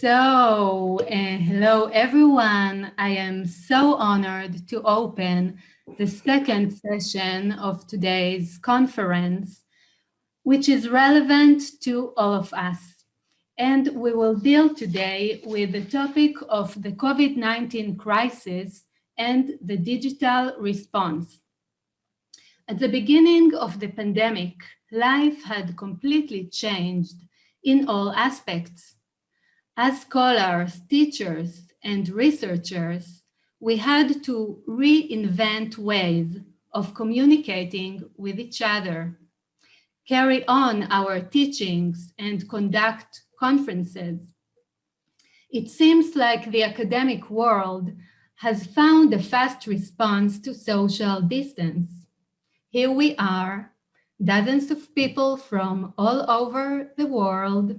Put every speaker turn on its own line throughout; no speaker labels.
Hello everyone. I am so honored to open the second session of today's conference, which is relevant to all of us. And we will deal today with the topic of the COVID-19 crisis and the digital response. At the beginning of the pandemic, life had completely changed in all aspects. As scholars, teachers, and researchers, we had to reinvent ways of communicating with each other, carry on our teachings, and conduct conferences. It seems like the academic world has found a fast response to social distance. Here we are, dozens of people from all over the world,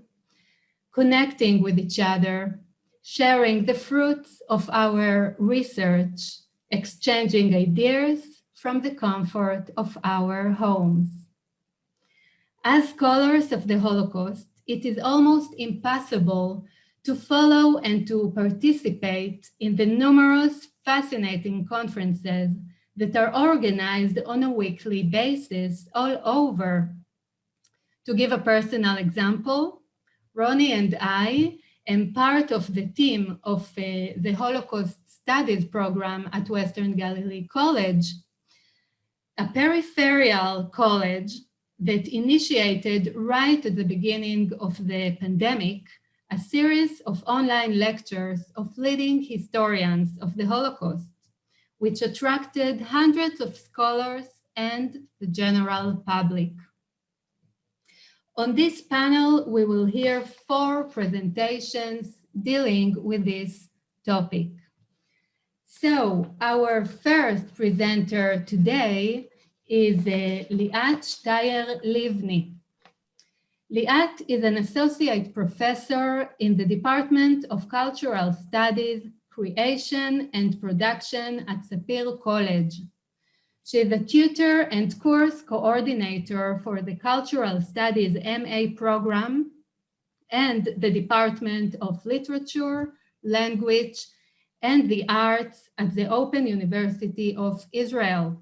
connecting with each other, sharing the fruits of our research, exchanging ideas from the comfort of our homes. As scholars of the Holocaust, it is almost impossible to follow and to participate in the numerous fascinating conferences that are organized on a weekly basis all over. To give a personal example, Ronnie and I am part of the team of the Holocaust Studies program at Western Galilee College, a peripheral college that initiated right at the beginning of the pandemic a series of online lectures of leading historians of the Holocaust, which attracted hundreds of scholars and the general public. On this panel, we will hear 4 presentations dealing with this topic. So our first presenter today is Liat Steir-Livny. Liat is an associate professor in the Department of Cultural Studies, Creation and Production at Sapir College. She is a tutor and course coordinator for the Cultural Studies MA program and the Department of Literature, Language, and the Arts at the Open University of Israel.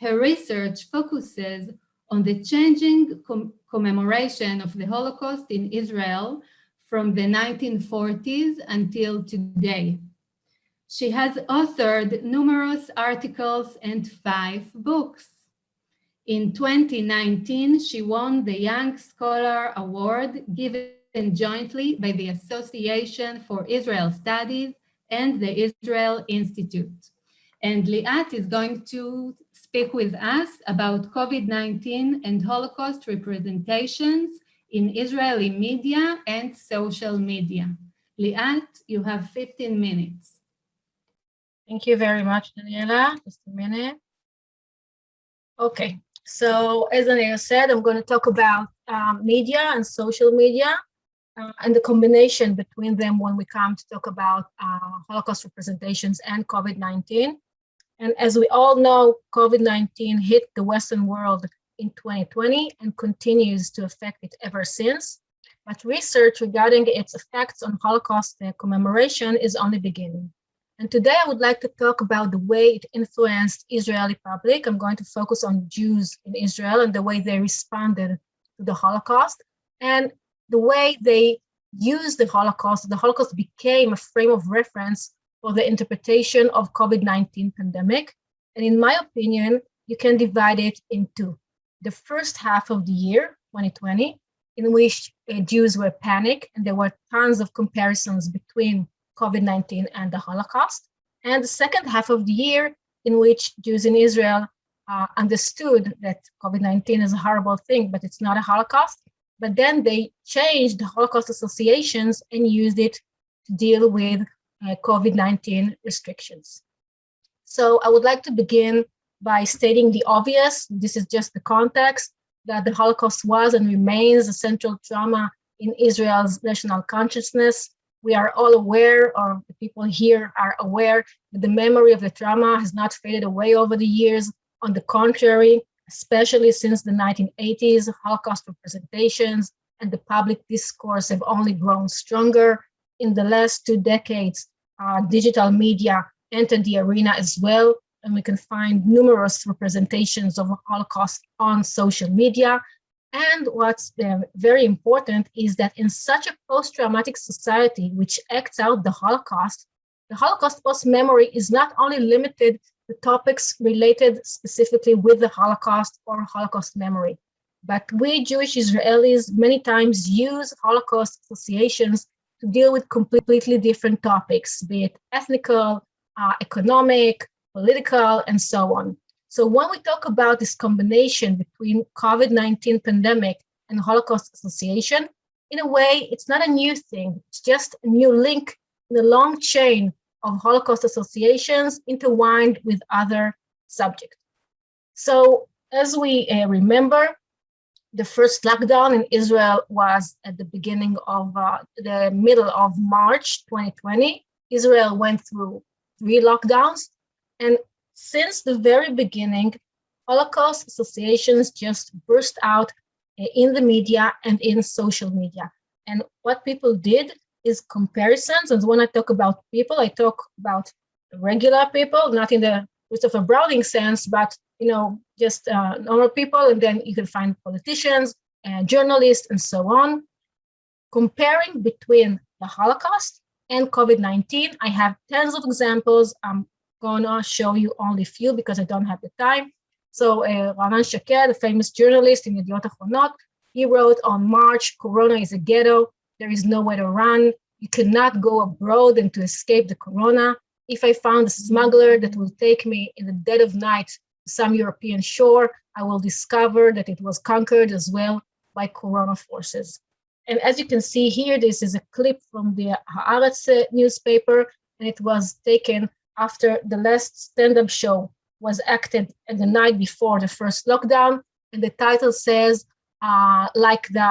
Her research focuses on the changing commemoration of the Holocaust in Israel from the 1940s until today. She has authored numerous articles and 5 books. In 2019, she won the Young Scholar Award given jointly by the Association for Israel Studies and the Israel Institute. And Liat is going to speak with us about COVID-19 and Holocaust representations in Israeli media and social media. Liat, you have 15 minutes.
Thank you very much, Daniela. Just a minute. Okay, so as Daniela said, I'm going to talk about media and social media and the combination between them when we come to talk about Holocaust representations and COVID-19. And as we all know, COVID-19 hit the Western world in 2020 and continues to affect it ever since. But research regarding its effects on Holocaust commemoration is only beginning. And today I would like to talk about the way it influenced Israeli public. I'm going to focus on Jews in Israel and the way they responded to the Holocaust and the way they used the Holocaust. The Holocaust became a frame of reference for the interpretation of COVID-19 pandemic. And in my opinion, you can divide it into the first half of the year, 2020, in which Jews were panicked and there were tons of comparisons between COVID-19 and the Holocaust, and the second half of the year in which Jews in Israel understood that COVID-19 is a horrible thing, but it's not a Holocaust. But then they changed the Holocaust associations and used it to deal with COVID-19 restrictions. So I would like to begin by stating the obvious. This is just the context that the Holocaust was and remains a central trauma in Israel's national consciousness. We are all aware, or the people here are aware, that the memory of the trauma has not faded away over the years. On the contrary, especially since the 1980s, Holocaust representations and the public discourse have only grown stronger. in the last 2 decades, digital media entered the arena as well, and we can find numerous representations of Holocaust on social media. And what's very important is that in such a post-traumatic society which acts out the Holocaust post-memory is not only limited to topics related specifically with the Holocaust or Holocaust memory, but we Jewish Israelis many times use Holocaust associations to deal with completely different topics, be it ethnical, economic, political, and so on. So when we talk about this combination between COVID-19 pandemic and Holocaust association, in a way, it's not a new thing. It's just a new link in a long chain of Holocaust associations intertwined with other subjects. So as we remember, the first lockdown in Israel was at the beginning of the middle of March 2020. Israel went through 3 lockdowns. And since the very beginning, Holocaust associations just burst out in the media and in social media. And what people did is comparisons. And when I talk about people, I talk about regular people, not in the Christopher Browning sense, but just normal people. And then you can find politicians and journalists and so on. Comparing between the Holocaust and COVID-19, I have tons of examples. I'm gonna show you only a few because I don't have the time. So Ranan Shaked, a famous journalist in Yediot Ahronot, he wrote on March, Corona is a ghetto. There is nowhere to run. You cannot go abroad and to escape the Corona. If I found a smuggler that will take me in the dead of night to some European shore, I will discover that it was conquered as well by Corona forces. And as you can see here, this is a clip from the Haaretz newspaper, and it was taken after the last stand-up show was acted at the night before the first lockdown. And the title says, like the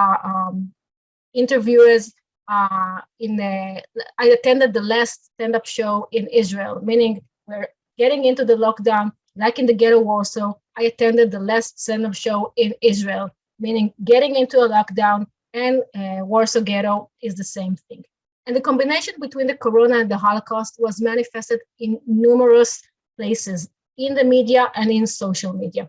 interviewers, I attended the last stand-up show in Israel, meaning we're getting into the lockdown, like in the Ghetto Warsaw. I attended the last stand-up show in Israel, meaning getting into a lockdown and Warsaw Ghetto is the same thing. And the combination between the Corona and the Holocaust was manifested in numerous places, in the media and in social media.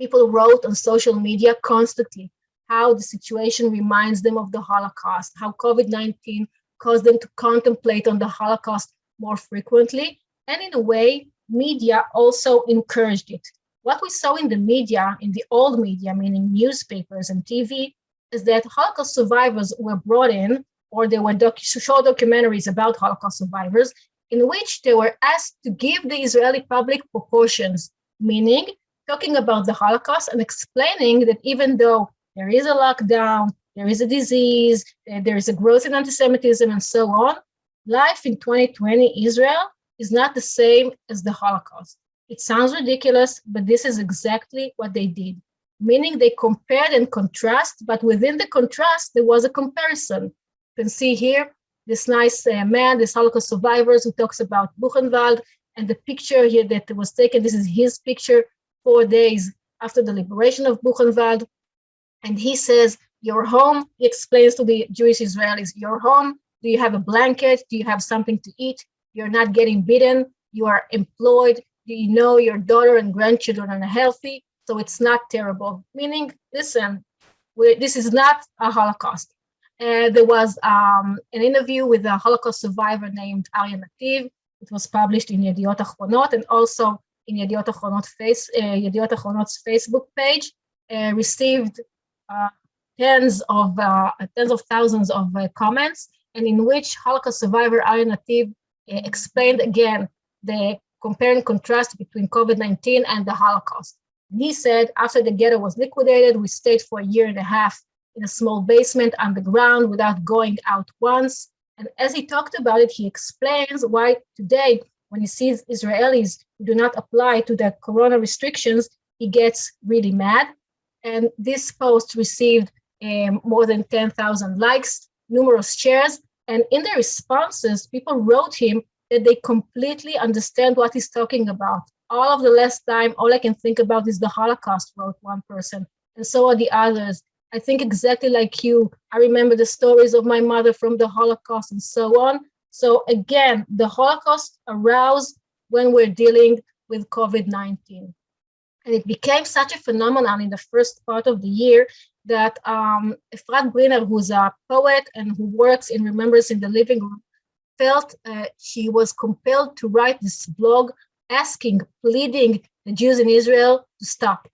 People wrote on social media constantly how the situation reminds them of the Holocaust, how COVID-19 caused them to contemplate on the Holocaust more frequently. And in a way, media also encouraged it. What we saw in the media, in the old media, meaning newspapers and TV, is that Holocaust survivors were brought in, or there were short documentaries about Holocaust survivors, in which they were asked to give the Israeli public proportions, meaning talking about the Holocaust and explaining that even though there is a lockdown, there is a disease, there is a growth in anti-Semitism and so on, life in 2020 Israel is not the same as the Holocaust. It sounds ridiculous, but this is exactly what they did, meaning they compared and contrast, but within the contrast, there was a comparison. You can see here this nice man, this Holocaust survivor who talks about Buchenwald, and the picture here that was taken, this is his picture 4 days after the liberation of Buchenwald. And he says, "Your home," he explains to the Jewish Israelis, "Your home, do you have a blanket? Do you have something to eat? You're not getting beaten. You are employed. Do you know your daughter and grandchildren are healthy? So it's not terrible." Meaning, listen, this is not a Holocaust. There was an interview with a Holocaust survivor named Arya Nativ. It was published in Yediot Ahronot and also in Yediot Ahronot's Facebook page. Received tens of thousands of comments, and in which Holocaust survivor Arya Nativ explained again the compare and contrast between COVID-19 and the Holocaust. And he said, after the ghetto was liquidated, we stayed for a year and a half in a small basement underground without going out once. And as he talked about it, he explains why today, when he sees Israelis who do not apply to the Corona restrictions, he gets really mad. And this post received more than 10,000 likes, numerous shares. And in the responses, people wrote him that they completely understand what he's talking about. All of the last time, all I can think about is the Holocaust, wrote one person, and so are the others. I think exactly like you. I remember the stories of my mother from the Holocaust and so on. So again, the Holocaust arose when we're dealing with COVID-19. And it became such a phenomenon in the first part of the year that Efrat Griner, who's a poet and who works in Remembrance in the Living Room, felt she was compelled to write this blog asking, pleading the Jews in Israel to stop.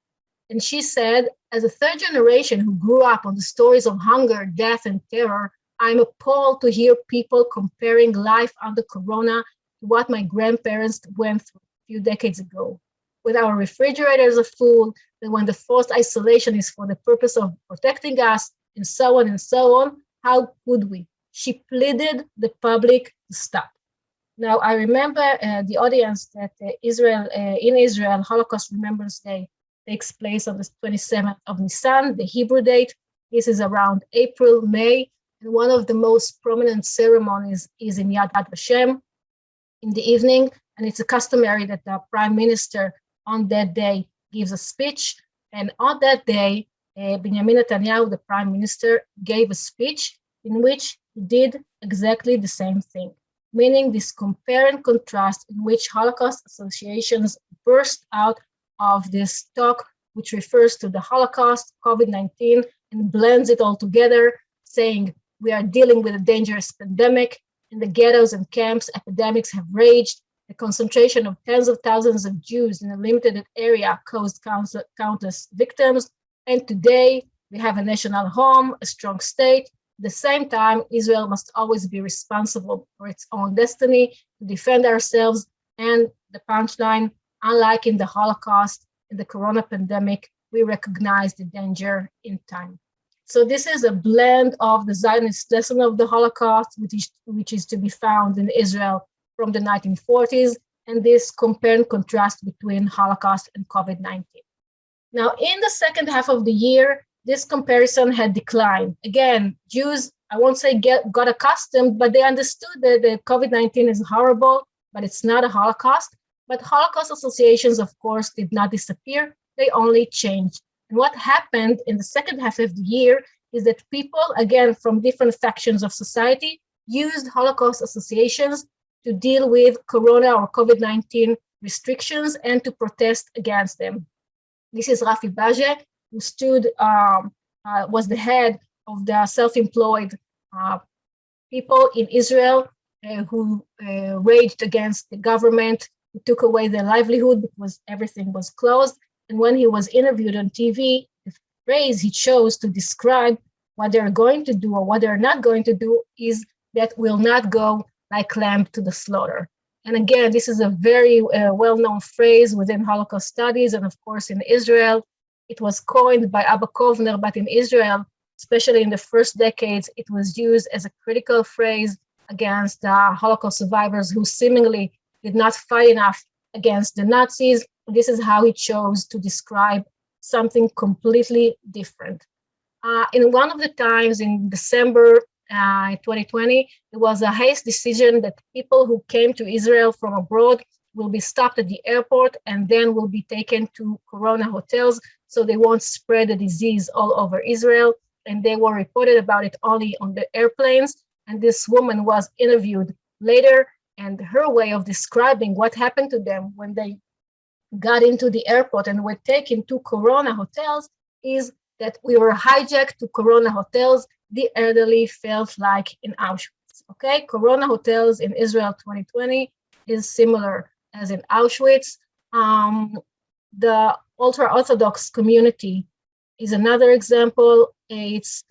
And she said, as a third generation who grew up on the stories of hunger, death, and terror, I'm appalled to hear people comparing life under Corona to what my grandparents went through a few decades ago. When our refrigerators are full, and when the forced isolation is for the purpose of protecting us, and so on, how could we? She pleaded the public to stop. Now, I remember the audience that in Israel, Holocaust Remembrance Day takes place on the 27th of Nisan, the Hebrew date. This is around April, May, and one of the most prominent ceremonies is in Yad Vashem in the evening, and it's customary that the prime minister on that day gives a speech, and on that day, Benjamin Netanyahu, the prime minister, gave a speech in which he did exactly the same thing, meaning this compare and contrast in which Holocaust associations burst out of this talk, which refers to the Holocaust, COVID-19, and blends it all together, saying we are dealing with a dangerous pandemic. In the ghettos and camps, epidemics have raged. The concentration of tens of thousands of Jews in a limited area caused countless victims. And today, we have a national home, a strong state. At the same time, Israel must always be responsible for its own destiny, to defend ourselves. And the punchline, unlike in the Holocaust, in the Corona pandemic, we recognize the danger in time. So this is a blend of the Zionist lesson of the Holocaust, which is to be found in Israel from the 1940s, and this compare and contrast between Holocaust and COVID-19. Now, in the second half of the year, this comparison had declined. Again, Jews, I won't say got accustomed, but they understood that the COVID-19 is horrible, but it's not a Holocaust. But Holocaust associations, of course, did not disappear. They only changed. And what happened in the second half of the year is that people, again, from different factions of society, used Holocaust associations to deal with Corona or COVID-19 restrictions and to protest against them. This is Rafi Baje, who was the head of the self-employed people in Israel who raged against the government, who took away their livelihood because everything was closed. And when he was interviewed on TV, the phrase he chose to describe what they're going to do or what they're not going to do is that will not go like lamb to the slaughter. And again, this is a very well-known phrase within Holocaust studies, and of course in Israel. It was coined by Abba Kovner, but in Israel, especially in the first decades, it was used as a critical phrase against Holocaust survivors who seemingly did not fight enough against the Nazis. This is how he chose to describe something completely different. In one of the times in December 2020, there was a haste decision that people who came to Israel from abroad will be stopped at the airport and then will be taken to Corona hotels so they won't spread the disease all over Israel. And they were reported about it only on the airplanes. And this woman was interviewed later, and her way of describing what happened to them when they got into the airport and were taken to Corona hotels is that we were hijacked to Corona hotels. The elderly felt like in Auschwitz. Okay, Corona hotels in Israel 2020 is similar as in Auschwitz. The ultra-Orthodox community is another example. It's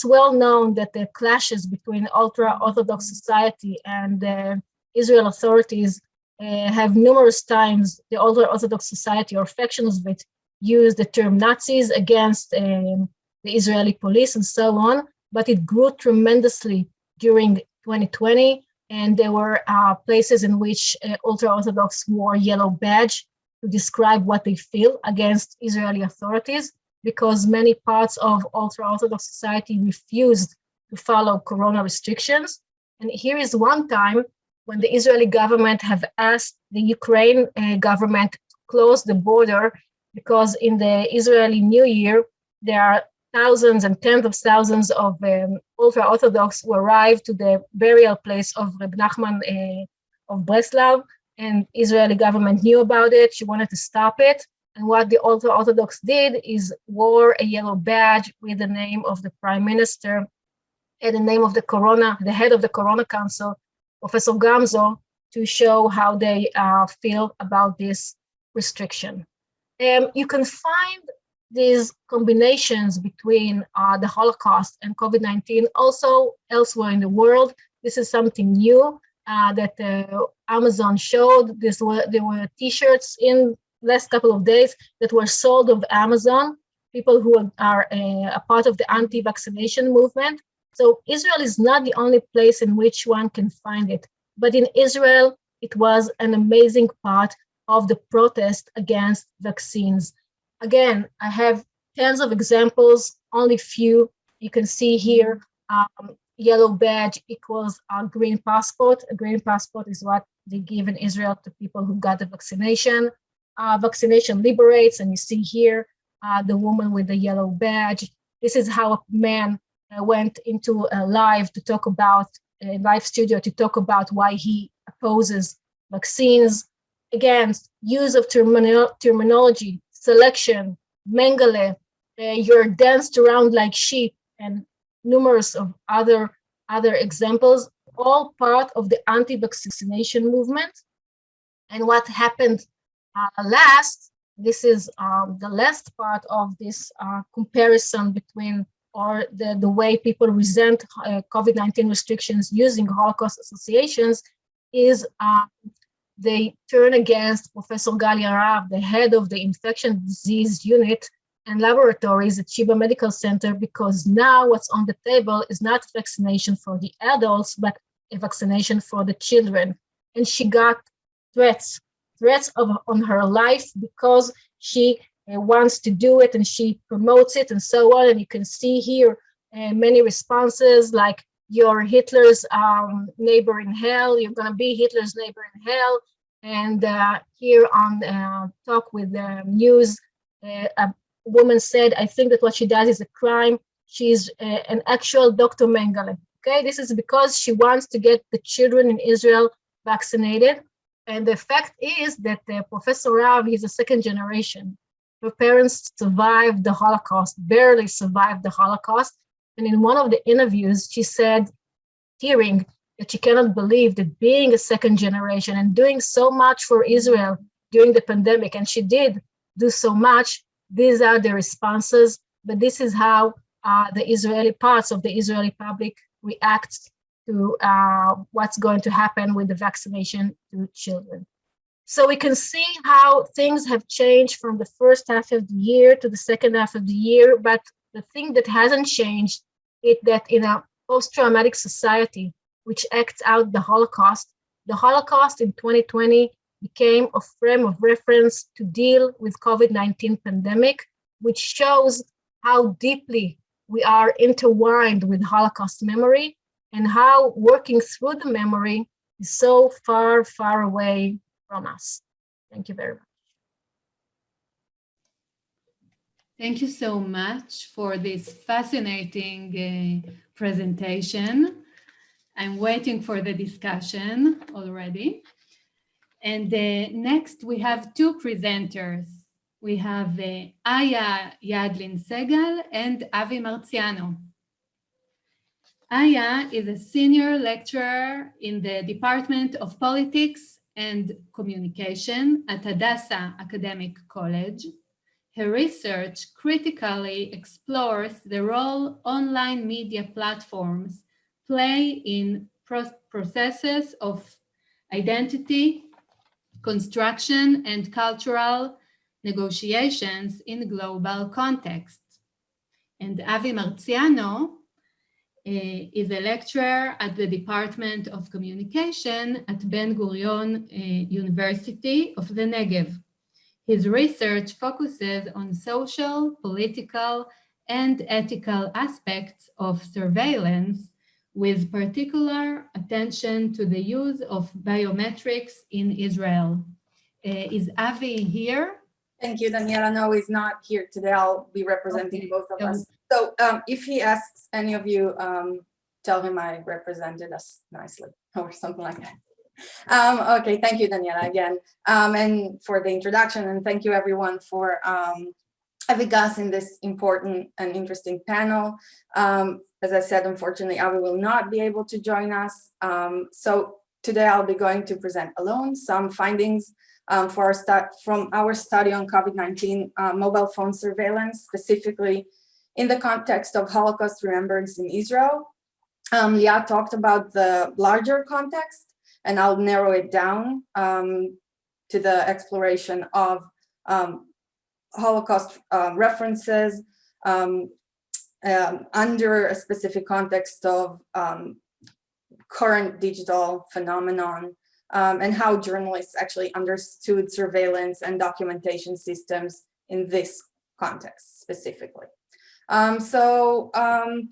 well known that the clashes between ultra-Orthodox society and the Israel authorities have numerous times the ultra-Orthodox society or factions of it use the term Nazis against the Israeli police and so on, but it grew tremendously during 2020, and there were places in which ultra-Orthodox wore yellow badge to describe what they feel against Israeli authorities, because many parts of ultra-Orthodox society refused to follow Corona restrictions. And here is one time when the Israeli government have asked the Ukraine government to close the border because in the Israeli New Year, there are thousands and tens of thousands of ultra-Orthodox who arrived to the burial place of Reb Nachman of Breslav, and Israeli government knew about it. She wanted to stop it. And what the ultra-Orthodox did is wore a yellow badge with the name of the prime minister and the name of the head of the Corona Council, Professor Gamzo, to show how they feel about this restriction. You can find these combinations between the Holocaust and COVID-19 also elsewhere in the world. This is something new that Amazon showed. There were t-shirts in last couple of days that were sold of Amazon, people who are a part of the anti-vaccination movement. So Israel is not the only place in which one can find it, but in Israel, it was an amazing part of the protest against vaccines. Again, I have tens of examples, only few. You can see here, yellow badge equals a green passport. A green passport is what they give in Israel to people who got the vaccination. Vaccination liberates, and you see here the woman with the yellow badge. This is how a man went into a live studio to talk about why he opposes vaccines. Again, use of terminology, selection, Mengele, you're danced around like sheep, and numerous of other examples, all part of the anti-vaccination movement. And what happened last, this is the last part of this comparison between the way people resent COVID-19 restrictions using Holocaust associations, is they turn against Professor Rabb, the head of the infection disease unit and laboratories at Sheba Medical Center, because now what's on the table is not vaccination for the adults, but a vaccination for the children. And she got threats on her life because she wants to do it and she promotes it and so on. And you can see here many responses like, you're Hitler's neighbor in hell, you're gonna be Hitler's neighbor in hell. And here on Talk with the News, a woman said, I think that what she does is a crime. She's an actual Dr. Mengele. Okay, this is because she wants to get the children in Israel vaccinated. And the fact is that Professor Rabb is a second generation. Her parents survived the Holocaust, barely survived the Holocaust. And in one of the interviews, she said, tearing, that she cannot believe that being a second generation and doing so much for Israel during the pandemic, and she did do so much, these are the responses, but this is how the Israeli parts of the Israeli public react to what's going to happen with the vaccination to children. So we can see how things have changed from the first half of the year to the second half of the year, but the thing that hasn't changed is that in a post-traumatic society, which acts out the Holocaust in 2020 became a frame of reference to deal with COVID-19 pandemic, which shows how deeply we are intertwined with Holocaust memory and how working through the memory is so far, far away from us. Thank you very much.
Thank you so much for this fascinating presentation. I'm waiting for the discussion already. And next we have two presenters. We have Aya Yadlin-Segal and Avi Marciano. Aya is a senior lecturer in the Department of Politics and Communication at Hadassah Academic College. Her research critically explores the role online media platforms play in processes of identity, construction, and cultural negotiations in global context. And Avi Marciano is a lecturer at the Department of Communication at Ben-Gurion University of the Negev. His research focuses on social, political, and ethical aspects of surveillance, with particular attention to the use of biometrics in Israel. Is Avi here?
Thank you, Daniela. No, he's not here today. I'll be representing both of us. So if he asks any of you, tell him I represented us nicely or something like that. Okay, thank you, Daniela, again, and for the introduction, and thank you everyone for having us in this important and interesting panel. As I said, unfortunately, Avi will not be able to join us. So today I'll be going to present alone some findings from our study on COVID-19 mobile phone surveillance, specifically in the context of Holocaust remembrance in Israel. Liat talked about the larger context, and I'll narrow it down to the exploration of Holocaust references under a specific context of current digital phenomenon, and how journalists actually understood surveillance and documentation systems in this context specifically.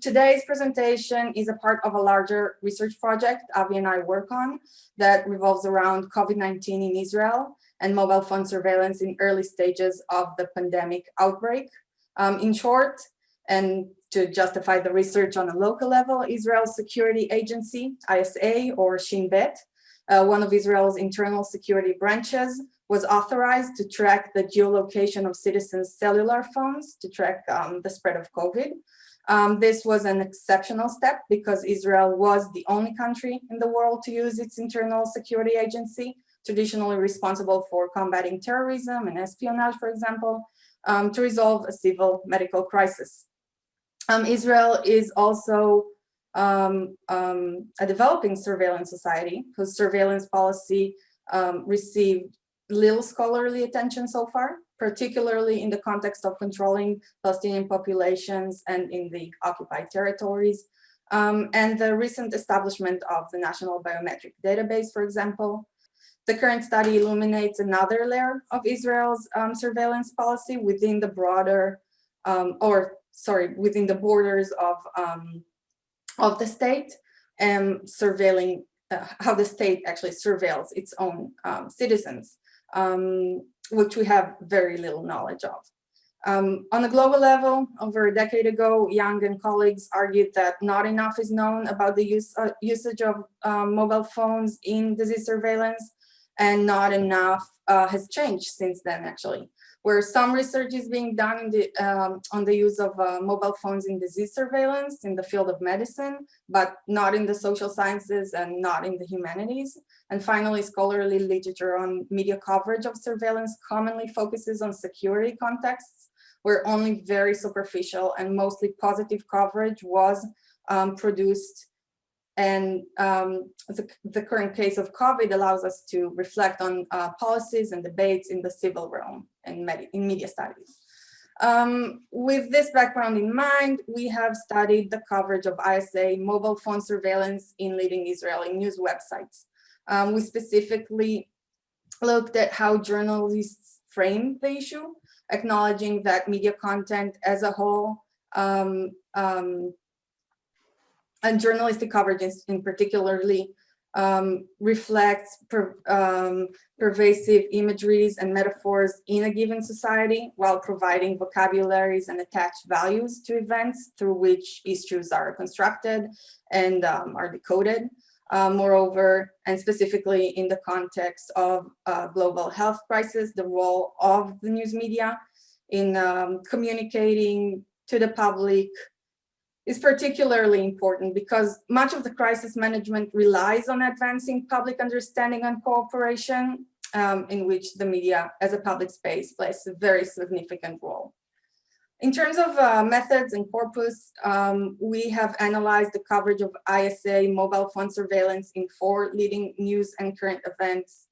Today's presentation is a part of a larger research project Avi and I work on that revolves around COVID-19 in Israel and mobile phone surveillance in early stages of the pandemic outbreak. In short, and to justify the research on a local level, Israel's security agency, ISA or Shin Bet, one of Israel's internal security branches, was authorized to track the geolocation of citizens' cellular phones to track the spread of COVID. This was an exceptional step because Israel was the only country in the world to use its internal security agency, traditionally responsible for combating terrorism and espionage, for example, to resolve a civil medical crisis. Israel is also a developing surveillance society whose surveillance policy received little scholarly attention so far, particularly in the context of controlling Palestinian populations and in the occupied territories. And the recent establishment of the National Biometric Database, for example. The current study illuminates another layer of Israel's surveillance policy within the broader, within the borders of the state, and surveilling how the state actually surveils its own citizens, which we have very little knowledge of. On a global level, over a decade ago, Young and colleagues argued that not enough is known about the usage of mobile phones in disease surveillance, and not enough has changed since then, actually. Where some research is being done in the, on the use of mobile phones in disease surveillance in the field of medicine, but not in the social sciences and not in the humanities. And finally, scholarly literature on media coverage of surveillance commonly focuses on security contexts, where only very superficial and mostly positive coverage was produced. And the current case of COVID allows us to reflect on policies and debates in the civil realm and in media studies. With this background in mind, we have studied the coverage of ISA mobile phone surveillance in leading Israeli news websites. We specifically looked at how journalists frame the issue, acknowledging that media content as a whole and journalistic coverage in particularly reflects pervasive imageries and metaphors in a given society while providing vocabularies and attached values to events through which issues are constructed and are decoded. Moreover, and specifically in the context of global health crisis, the role of the news media in communicating to the public is particularly important because much of the crisis management relies on advancing public understanding and cooperation, in which the media as a public space plays a very significant role. In terms of methods and corpus, we have analyzed the coverage of ISA mobile phone surveillance in 4 leading news and current affairs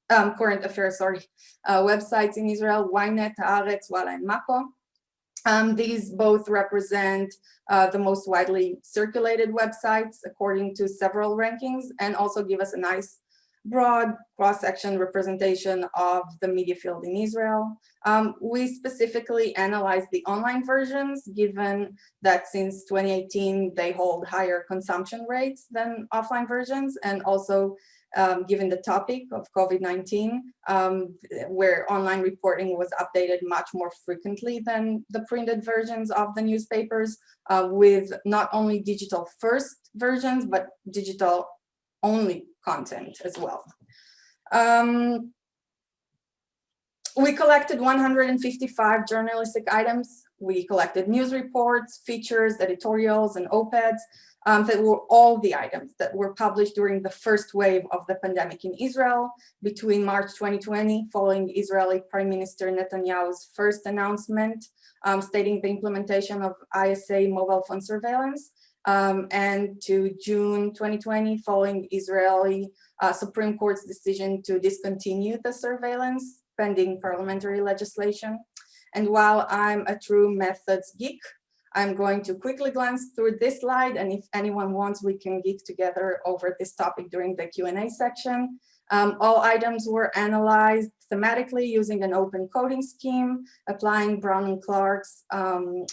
websites in Israel: Ynet, Haaretz, Walla, and Mako. These both represent the most widely circulated websites according to several rankings, and also give us a nice broad cross-section representation of the media field in Israel. We specifically analyzed the online versions, given that since 2018 they hold higher consumption rates than offline versions, and also given the topic of COVID-19, where online reporting was updated much more frequently than the printed versions of the newspapers, with not only digital first versions, but digital only content as well. We collected 155 journalistic items. We collected news reports, features, editorials, and op-eds that were all the items that were published during the first wave of the pandemic in Israel between March 2020, following Israeli Prime Minister Netanyahu's first announcement stating the implementation of ISA mobile phone surveillance, and to June 2020, following Israeli Supreme Court's decision to discontinue the surveillance pending parliamentary legislation. And while I'm a true methods geek, I'm going to quickly glance through this slide, and if anyone wants, we can geek together over this topic during the Q&A section. All items were analyzed thematically using an open coding scheme, applying Brown and Clark's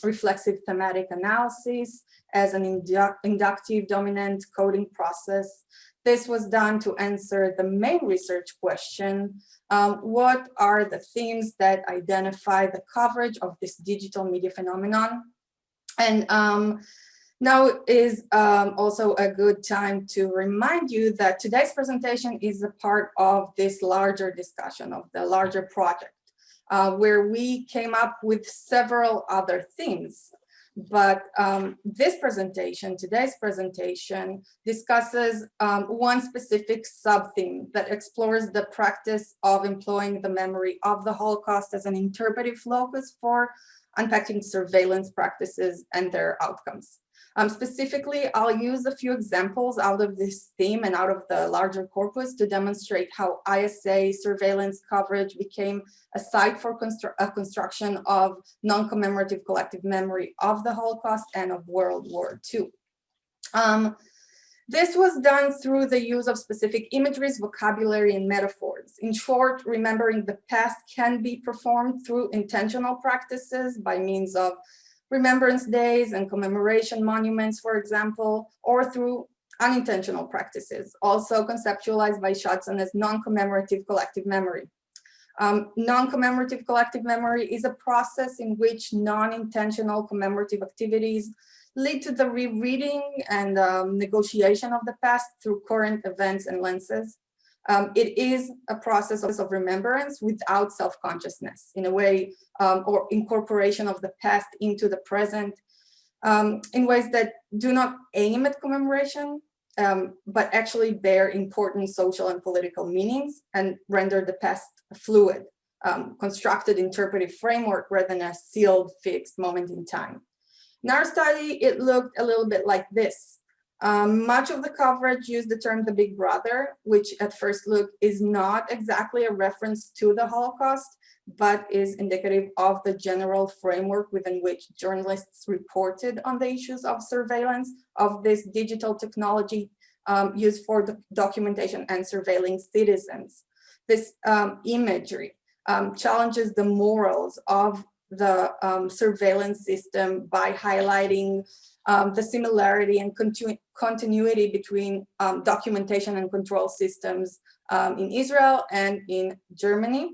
reflexive thematic analysis as an inductive dominant coding process. This was done to answer the main research question: what are the themes that identify the coverage of this digital media phenomenon? And now is also a good time to remind you that today's presentation is a part of this larger discussion, of the larger project, where we came up with several other themes. But this presentation, today's presentation, discusses one specific sub-theme that explores the practice of employing the memory of the Holocaust as an interpretive locus for unpacking surveillance practices and their outcomes. Specifically, I'll use a few examples out of this theme and out of the larger corpus to demonstrate how ISA surveillance coverage became a site for a construction of non-commemorative collective memory of the Holocaust and of World War II. This was done through the use of specific imageries, vocabulary, and metaphors. In short, remembering the past can be performed through intentional practices by means of remembrance days and commemoration monuments, for example, or through unintentional practices, also conceptualized by Shodson as non-commemorative collective memory. Non-commemorative collective memory is a process in which non-intentional commemorative activities lead to the rereading and negotiation of the past through current events and lenses. It is a process of remembrance without self-consciousness, in a way, or incorporation of the past into the present, in ways that do not aim at commemoration, but actually bear important social and political meanings and render the past fluid, constructed interpretive framework rather than a sealed, fixed moment in time. In our study, it looked a little bit like this. Much of the coverage used the term the Big Brother, which at first look is not exactly a reference to the Holocaust, but is indicative of the general framework within which journalists reported on the issues of surveillance of this digital technology used for the documentation and surveilling citizens. This imagery challenges the morals of the surveillance system by highlighting the similarity and continuity between documentation and control systems in Israel and in Germany.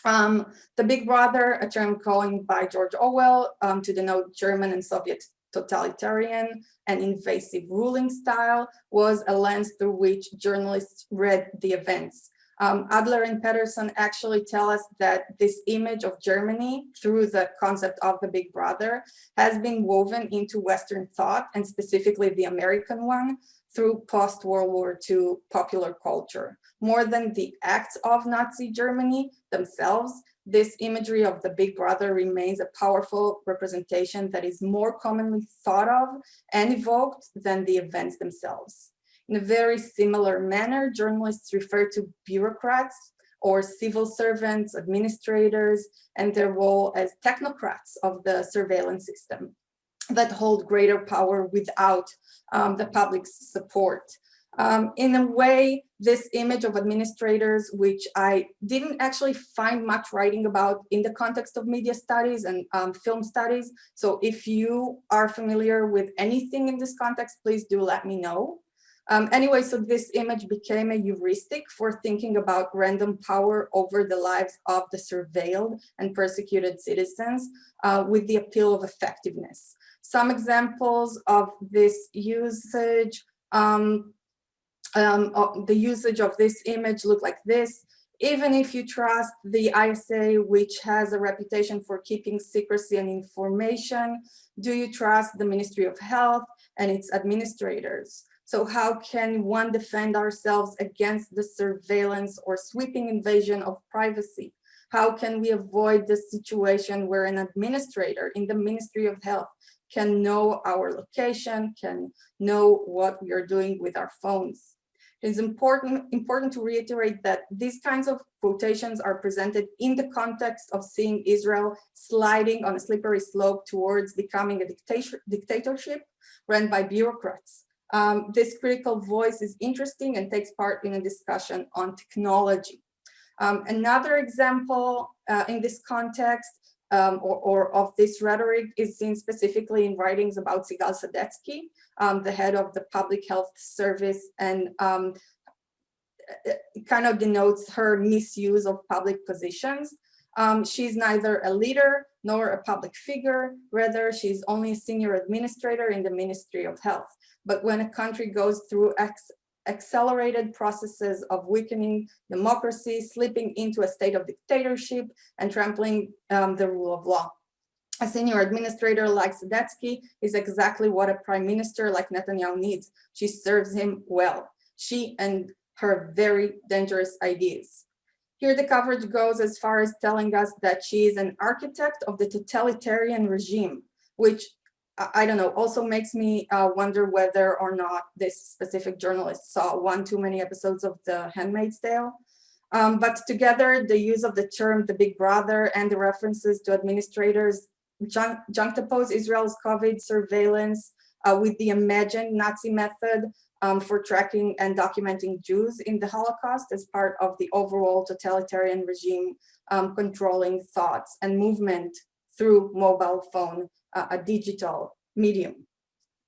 The Big Brother, a term coined by George Orwell to denote German and Soviet totalitarian and invasive ruling style, was a lens through which journalists read the events. Adler and Pedersen actually tell us that this image of Germany through the concept of the Big Brother has been woven into Western thought, and specifically the American one, through post-World War II popular culture. More than the acts of Nazi Germany themselves, this imagery of the Big Brother remains a powerful representation that is more commonly thought of and evoked than the events themselves. In a very similar manner, journalists refer to bureaucrats or civil servants, administrators, and their role as technocrats of the surveillance system that hold greater power without the public's support. In a way, this image of administrators, which I didn't actually find much writing about in the context of media studies and film studies. So if you are familiar with anything in this context, please do let me know. Anyway, so this image became a heuristic for thinking about random power over the lives of the surveilled and persecuted citizens with the appeal of effectiveness. Some examples of this usage, the usage of this image look like this. Even if you trust the ISA, which has a reputation for keeping secrecy and information, do you trust the Ministry of Health and its administrators? So how can one defend ourselves against the surveillance or sweeping invasion of privacy? How can we avoid the situation where an administrator in the Ministry of Health can know our location, can know what we are doing with our phones? It is important to reiterate that these kinds of quotations are presented in the context of seeing Israel sliding on a slippery slope towards becoming a dictatorship run by bureaucrats. This critical voice is interesting and takes part in a discussion on technology. Another example in this context or of this rhetoric is seen specifically in writings about Sigal Sadetsky, the head of the Public Health Service, and it kind of denotes her misuse of public positions. She's neither a leader nor a public figure, rather she's only a senior administrator in the Ministry of Health. But when a country goes through accelerated processes of weakening democracy, slipping into a state of dictatorship, and trampling the rule of law, a senior administrator like Sadetsky is exactly what a prime minister like Netanyahu needs. She serves him well. She and her very dangerous ideas. Here the coverage goes as far as telling us that she is an architect of the totalitarian regime, which I don't know, also makes me wonder whether or not this specific journalist saw one too many episodes of The Handmaid's Tale. But together, the use of the term the Big Brother and the references to administrators juxtapose Israel's COVID surveillance with the imagined Nazi method for tracking and documenting Jews in the Holocaust as part of the overall totalitarian regime controlling thoughts and movement through mobile phone, a digital medium.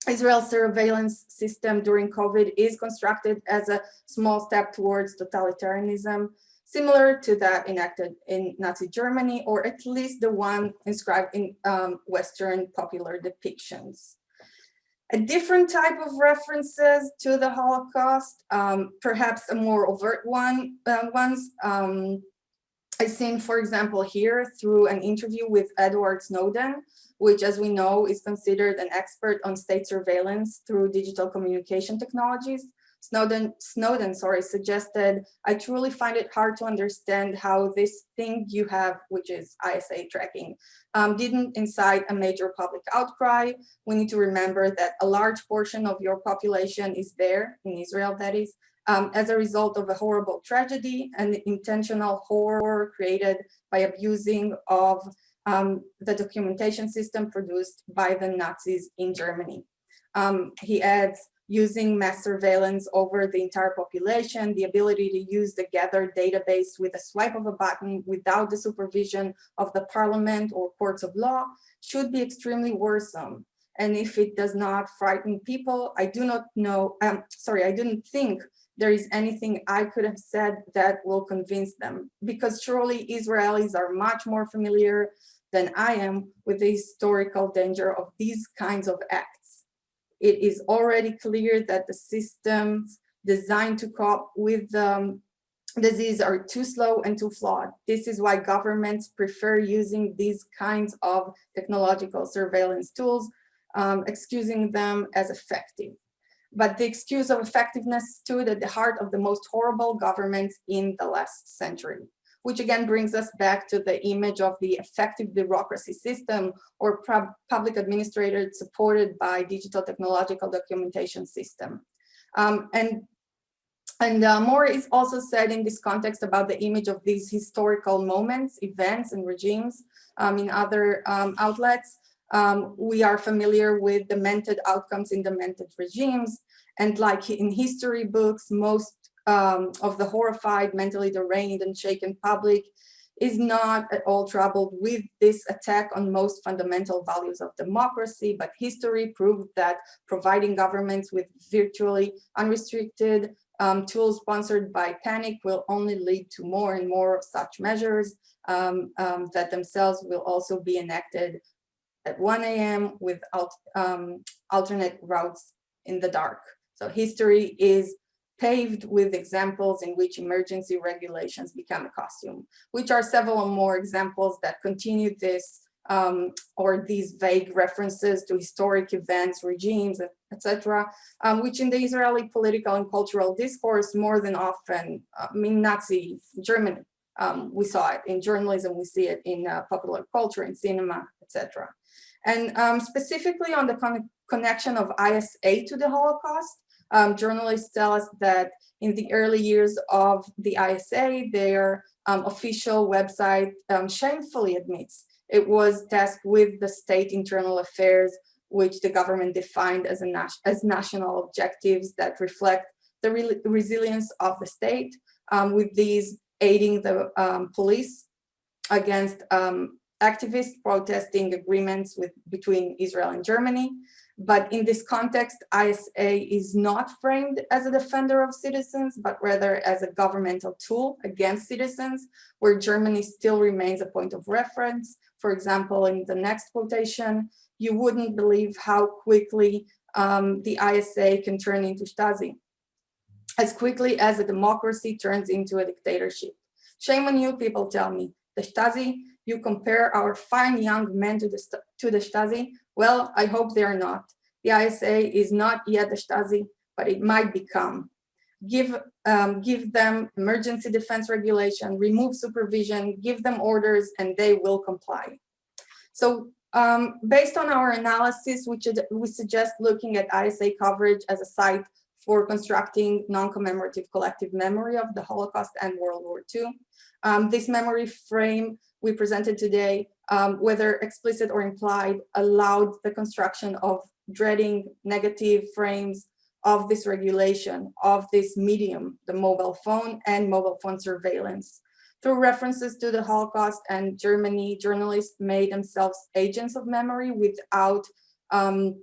Israel's surveillance system during COVID is constructed as a small step towards totalitarianism, similar to that enacted in Nazi Germany, or at least the one inscribed in Western popular depictions. A different type of references to the Holocaust, perhaps a more overt ones, I've seen, for example, here through an interview with Edward Snowden, which, as we know, is considered an expert on state surveillance through digital communication technologies. Snowden suggested, I truly find it hard to understand how this thing you have, which is ISA tracking, didn't incite a major public outcry. We need to remember that a large portion of your population is there, in Israel that is, as a result of a horrible tragedy and intentional horror created by abusing of the documentation system produced by the Nazis in Germany. He adds, using mass surveillance over the entire population, the ability to use the gathered database with a swipe of a button without the supervision of the parliament or courts of law should be extremely worrisome. And if it does not frighten people, I didn't think there is anything I could have said that will convince them, because surely Israelis are much more familiar than I am with the historical danger of these kinds of acts. It is already clear that the systems designed to cope with disease are too slow and too flawed. This is why governments prefer using these kinds of technological surveillance tools, excusing them as effective. But the excuse of effectiveness stood at the heart of the most horrible governments in the last century, which again brings us back to the image of the effective bureaucracy system or public administrator supported by digital technological documentation system. And more is also said in this context about the image of these historical moments, events, and regimes in other outlets. We are familiar with demented outcomes in demented regimes, and like in history books, most of the horrified, mentally deranged, and shaken public is not at all troubled with this attack on most fundamental values of democracy, but history proved that providing governments with virtually unrestricted tools sponsored by panic will only lead to more and more of such measures that themselves will also be enacted at 1 a.m. without alternate routes in the dark. So history is paved with examples in which emergency regulations become a costume, which are several more examples that continue this or these vague references to historic events, regimes, etc., which in the Israeli political and cultural discourse more than often mean Nazi Germany. We saw it in journalism, we see it in popular culture, in cinema, etc. And specifically on the connection of ISA to the Holocaust, journalists tell us that in the early years of the ISA, their official website shamefully admits it was tasked with the state internal affairs, which the government defined as national objectives that reflect the resilience of the state, with these aiding the police against activists protesting agreements between Israel and Germany. But in this context, ISA is not framed as a defender of citizens, but rather as a governmental tool against citizens, where Germany still remains a point of reference. For example, in the next quotation, you wouldn't believe how quickly the ISA can turn into Stasi, as quickly as a democracy turns into a dictatorship. Shame on you, people tell me. The Stasi, you compare our fine young men to the Stasi? Well, I hope they are not. The ISA is not yet the Stasi, but it might become. Give them emergency defense regulation, remove supervision, give them orders, and they will comply. So based on our analysis, we suggest looking at ISA coverage as a site for constructing non-commemorative collective memory of the Holocaust and World War II. This memory frame we presented today, whether explicit or implied, allowed the construction of dreading negative frames of this regulation, of this medium, the mobile phone and mobile phone surveillance. Through references to the Holocaust and Germany, journalists made themselves agents of memory without the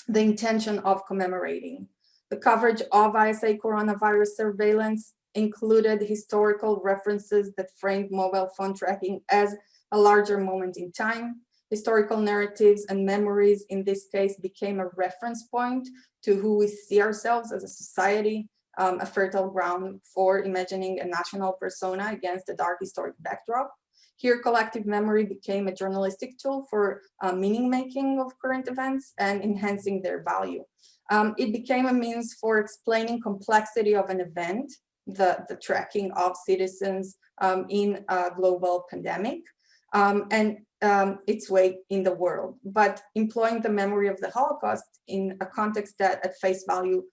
intention of commemorating. The coverage of ISA coronavirus surveillance included historical references that framed mobile phone tracking as a larger moment in time. Historical narratives and memories in this case became a reference point to who we see ourselves as a society, a fertile ground for imagining a national persona against a dark historic backdrop. Here, collective memory became a journalistic tool for meaning making of current events and enhancing their value. It became a means for explaining complexity of an event, the tracking of citizens in a global pandemic, and its way in the world, but employing the memory of the Holocaust in a context that at face value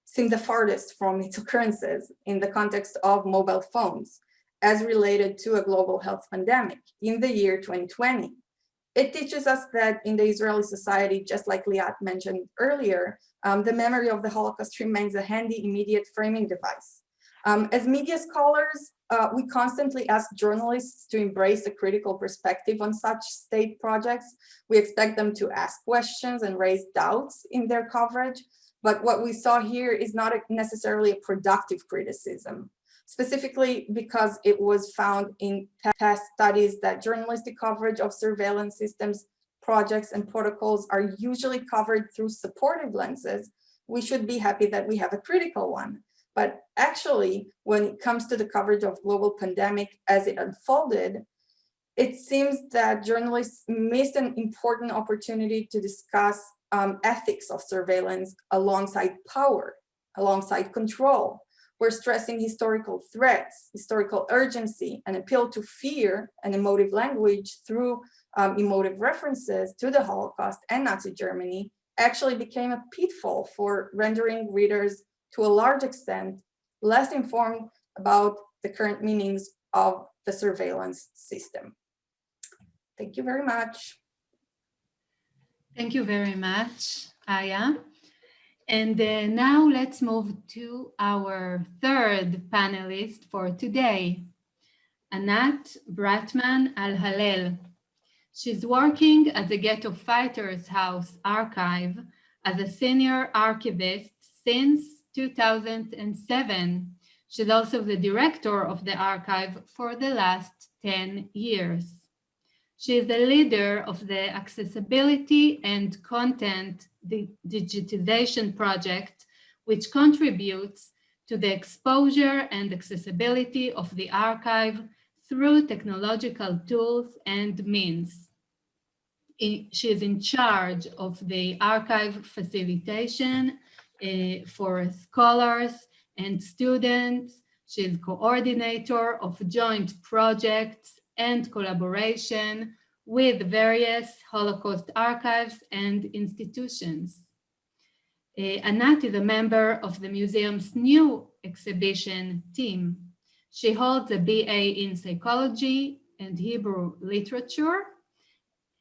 seemed the farthest from its occurrences in the context of mobile phones as related to a global health pandemic in the year 2020. It teaches us that in the Israeli society, just like Liat mentioned earlier, the memory of the Holocaust remains a handy, immediate framing device. As media scholars, we constantly ask journalists to embrace a critical perspective on such state projects. We expect them to ask questions and raise doubts in their coverage, but what we saw here is not necessarily a productive criticism, specifically because it was found in past studies that journalistic coverage of surveillance systems, projects, and protocols are usually covered through supportive lenses. We should be happy that we have a critical one. But actually, when it comes to the coverage of global pandemic as it unfolded, it seems that journalists missed an important opportunity to discuss ethics of surveillance alongside power, alongside control. We're stressing historical threats, historical urgency, and appeal to fear and emotive language through emotive references to the Holocaust and Nazi Germany actually became a pitfall for rendering readers to a large extent, less informed about the current meanings of the surveillance system. Thank you very much.
Thank you very much, Aya. And now let's move to our third panelist for today. Anat Bratman-Elhalel. She's working at the Ghetto Fighters House Archive as a senior archivist since 2007. She's also the director of the archive for the last 10 years. She is the leader of the Accessibility and Content Digitization Project, which contributes to the exposure and accessibility of the archive through technological tools and means. She is in charge of the archive facilitation for scholars and students. She is coordinator of joint projects and collaboration with various Holocaust archives and institutions. Anat is a member of the museum's new exhibition team. She holds a BA in Psychology and Hebrew Literature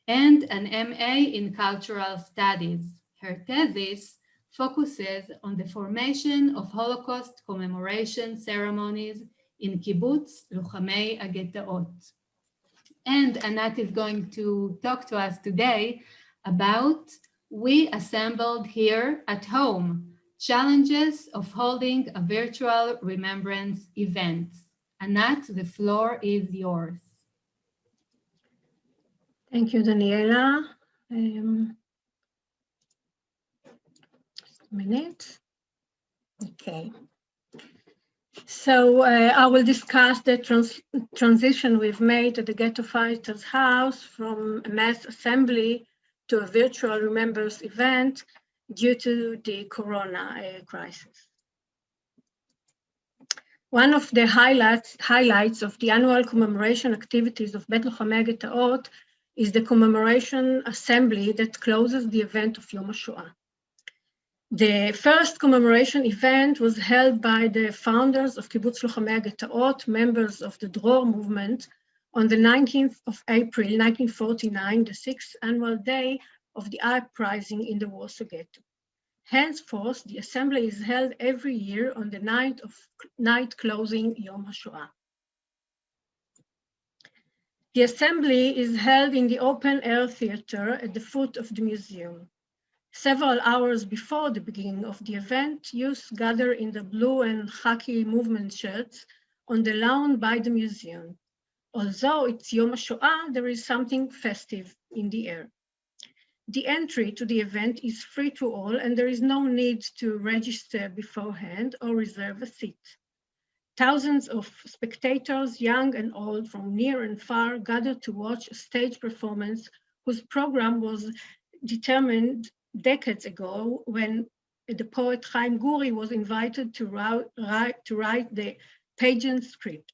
and an MA in Cultural Studies. Her thesis focuses on the formation of Holocaust commemoration ceremonies in Kibbutz Lochamei HaGetaot. And Anat is going to talk to us today about We Assembled Here at Home, Challenges of Holding a Virtual Remembrance Event. Anat, the floor is yours.
Thank you, Daniela. Just a minute. Okay. So I will discuss the transition we've made at the Ghetto Fighters House from a mass assembly to a virtual Remembrance event due to the Corona crisis. One of the highlights of the annual commemoration activities of Bet Lochamei HaGetaot is the commemoration assembly that closes the event of Yom HaShoah. The first commemoration event was held by the founders of Kibbutz Lochamei HaGetaot, members of the Dror movement, on the 19th of April, 1949, the 6th annual day of the uprising in the Warsaw Ghetto. Henceforth, the assembly is held every year on the night closing Yom HaShoah. The assembly is held in the open-air theater at the foot of the museum. Several hours before the beginning of the event, youth gather in the blue and khaki movement shirts on the lawn by the museum. Although it's Yom HaShoah, there is something festive in the air. The entry to the event is free to all, and there is no need to register beforehand or reserve a seat. Thousands of spectators, young and old, from near and far, gathered to watch a stage performance whose program was determined decades ago when the poet Chaim Guri was invited to write the pageant script.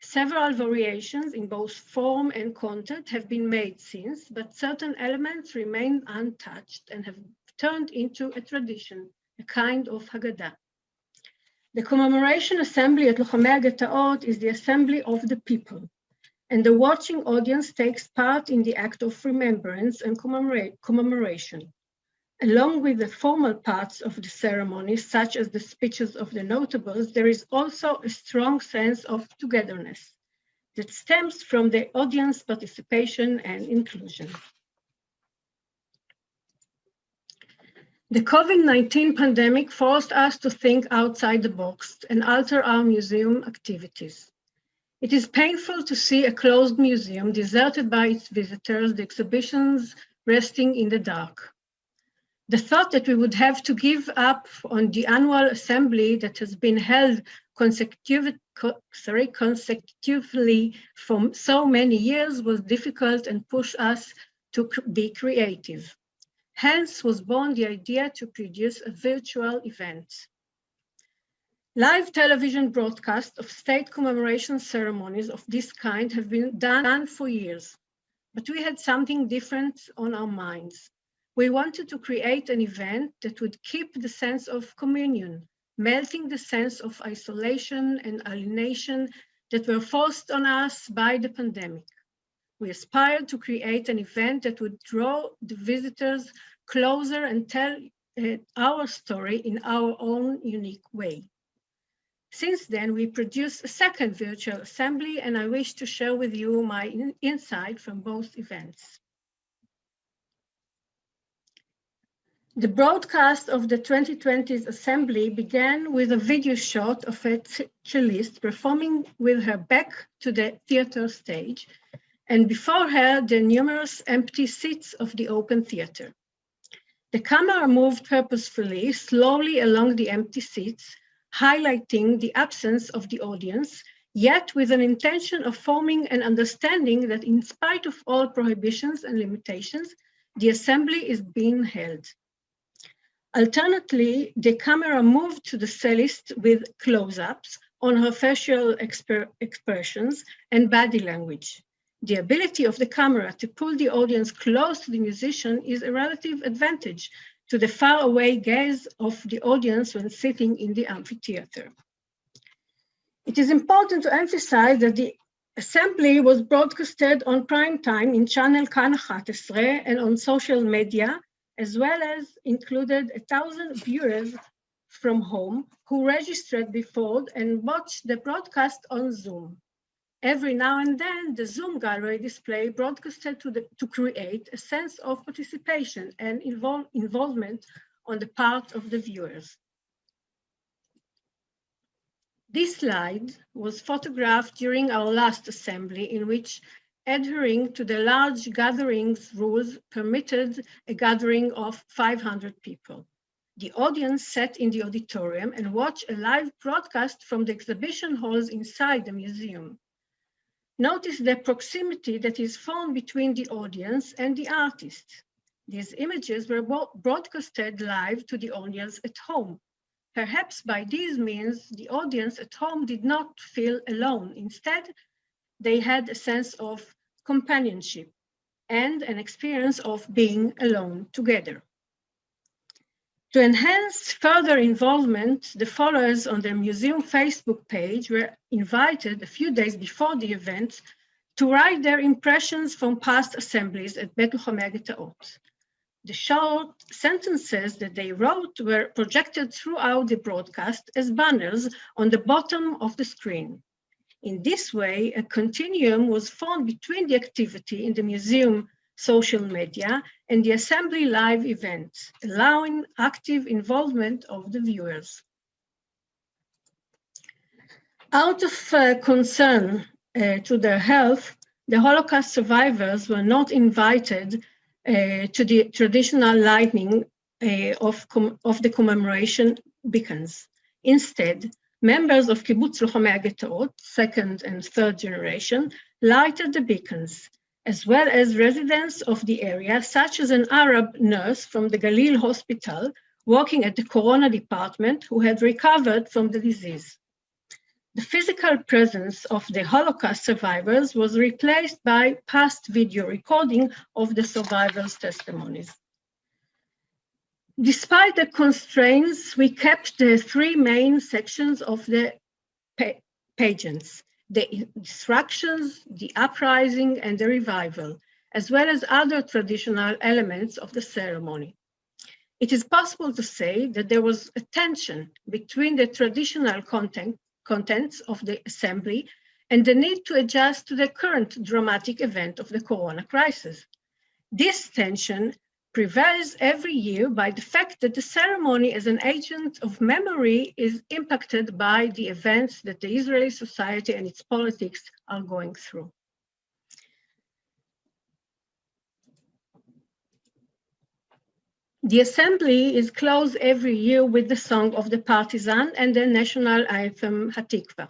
Several variations in both form and content have been made since, but certain elements remain untouched and have turned into a tradition, a kind of Haggadah. The commemoration assembly at Lochamei HaGetaot is the assembly of the people, and the watching audience takes part in the act of remembrance and commemoration. Along with the formal parts of the ceremony, such as the speeches of the notables, there is also a strong sense of togetherness that stems from the audience participation and inclusion. The COVID-19 pandemic forced us to think outside the box and alter our museum activities. It is painful to see a closed museum deserted by its visitors, the exhibitions resting in the dark. The thought that we would have to give up on the annual assembly that has been held consecutively for so many years was difficult and pushed us to be creative. Hence was born the idea to produce a virtual event. Live television broadcasts of state commemoration ceremonies of this kind have been done for years, but we had something different on our minds. We wanted to create an event that would keep the sense of communion, melting the sense of isolation and alienation that were forced on us by the pandemic. We aspired to create an event that would draw the visitors closer and tell our story in our own unique way. Since then, we produced a second virtual assembly, and I wish to share with you my insight from both events. The broadcast of the 2020's assembly began with a video shot of a cellist performing with her back to the theater stage, and before her, the numerous empty seats of the open theater. The camera moved purposefully, slowly along the empty seats, highlighting the absence of the audience, yet with an intention of forming an understanding that in spite of all prohibitions and limitations, the assembly is being held. Alternately, the camera moved to the cellist with close-ups on her facial expressions and body language. The ability of the camera to pull the audience close to the musician is a relative advantage to the faraway gaze of the audience when sitting in the amphitheater. It is important to emphasize that the assembly was broadcasted on prime time in channel Kan 11 and on social media, as well as included 1,000 viewers from home who registered before and watched the broadcast on Zoom. Every now and then, the Zoom gallery display broadcasted to create a sense of participation and involvement on the part of the viewers. This slide was photographed during our last assembly, in which adhering to the large gatherings rules permitted a gathering of 500 people. The audience sat in the auditorium and watched a live broadcast from the exhibition halls inside the museum. Notice the proximity that is formed between the audience and the artist. These images were broadcasted live to the audience at home. Perhaps by these means, the audience at home did not feel alone. Instead, they had a sense of companionship and an experience of being alone together. To enhance further involvement, the followers on the museum Facebook page were invited a few days before the event to write their impressions from past assemblies at Bet Ghetto. The short sentences that they wrote were projected throughout the broadcast as banners on the bottom of the screen. In this way, a continuum was formed between the activity in the museum social media and the assembly live events, allowing active involvement of the viewers. Out of concern to their health, the Holocaust survivors were not invited to the traditional lighting of the commemoration beacons. Instead, members of Kibbutz Lochamei HaGhettoot, second and third generation, lighted the beacons, as well as residents of the area, such as an Arab nurse from the Galilee hospital working at the Corona department who had recovered from the disease. The physical presence of the Holocaust survivors was replaced by past video recording of the survivors' testimonies. Despite the constraints, we kept the three main sections of the pageants: the instructions, the uprising, and the revival, as well as other traditional elements of the ceremony. It is possible to say that there was a tension between the traditional contents of the assembly and the need to adjust to the current dramatic event of the Corona crisis. This tension prevails every year by the fact that the ceremony as an agent of memory is impacted by the events that the Israeli society and its politics are going through. The assembly is closed every year with the song of the partisan and the national anthem Hatikva.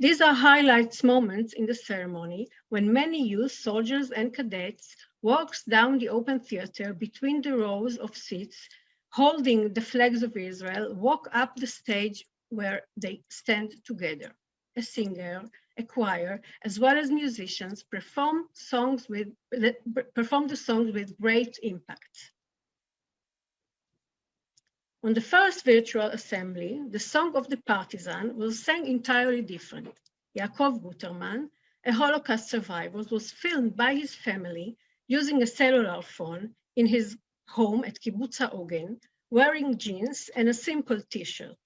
These are highlights moments in the ceremony when many youth, soldiers, and cadets walks down the open theater between the rows of seats, holding the flags of Israel, walk up the stage where they stand together. A singer, a choir, as well as musicians perform the songs with great impact. On the first virtual assembly, the song of the partisan was sang entirely different. Yaakov Guterman, a Holocaust survivor, was filmed by his family using a cellular phone in his home at Kibbutz HaOgen, wearing jeans and a simple t-shirt.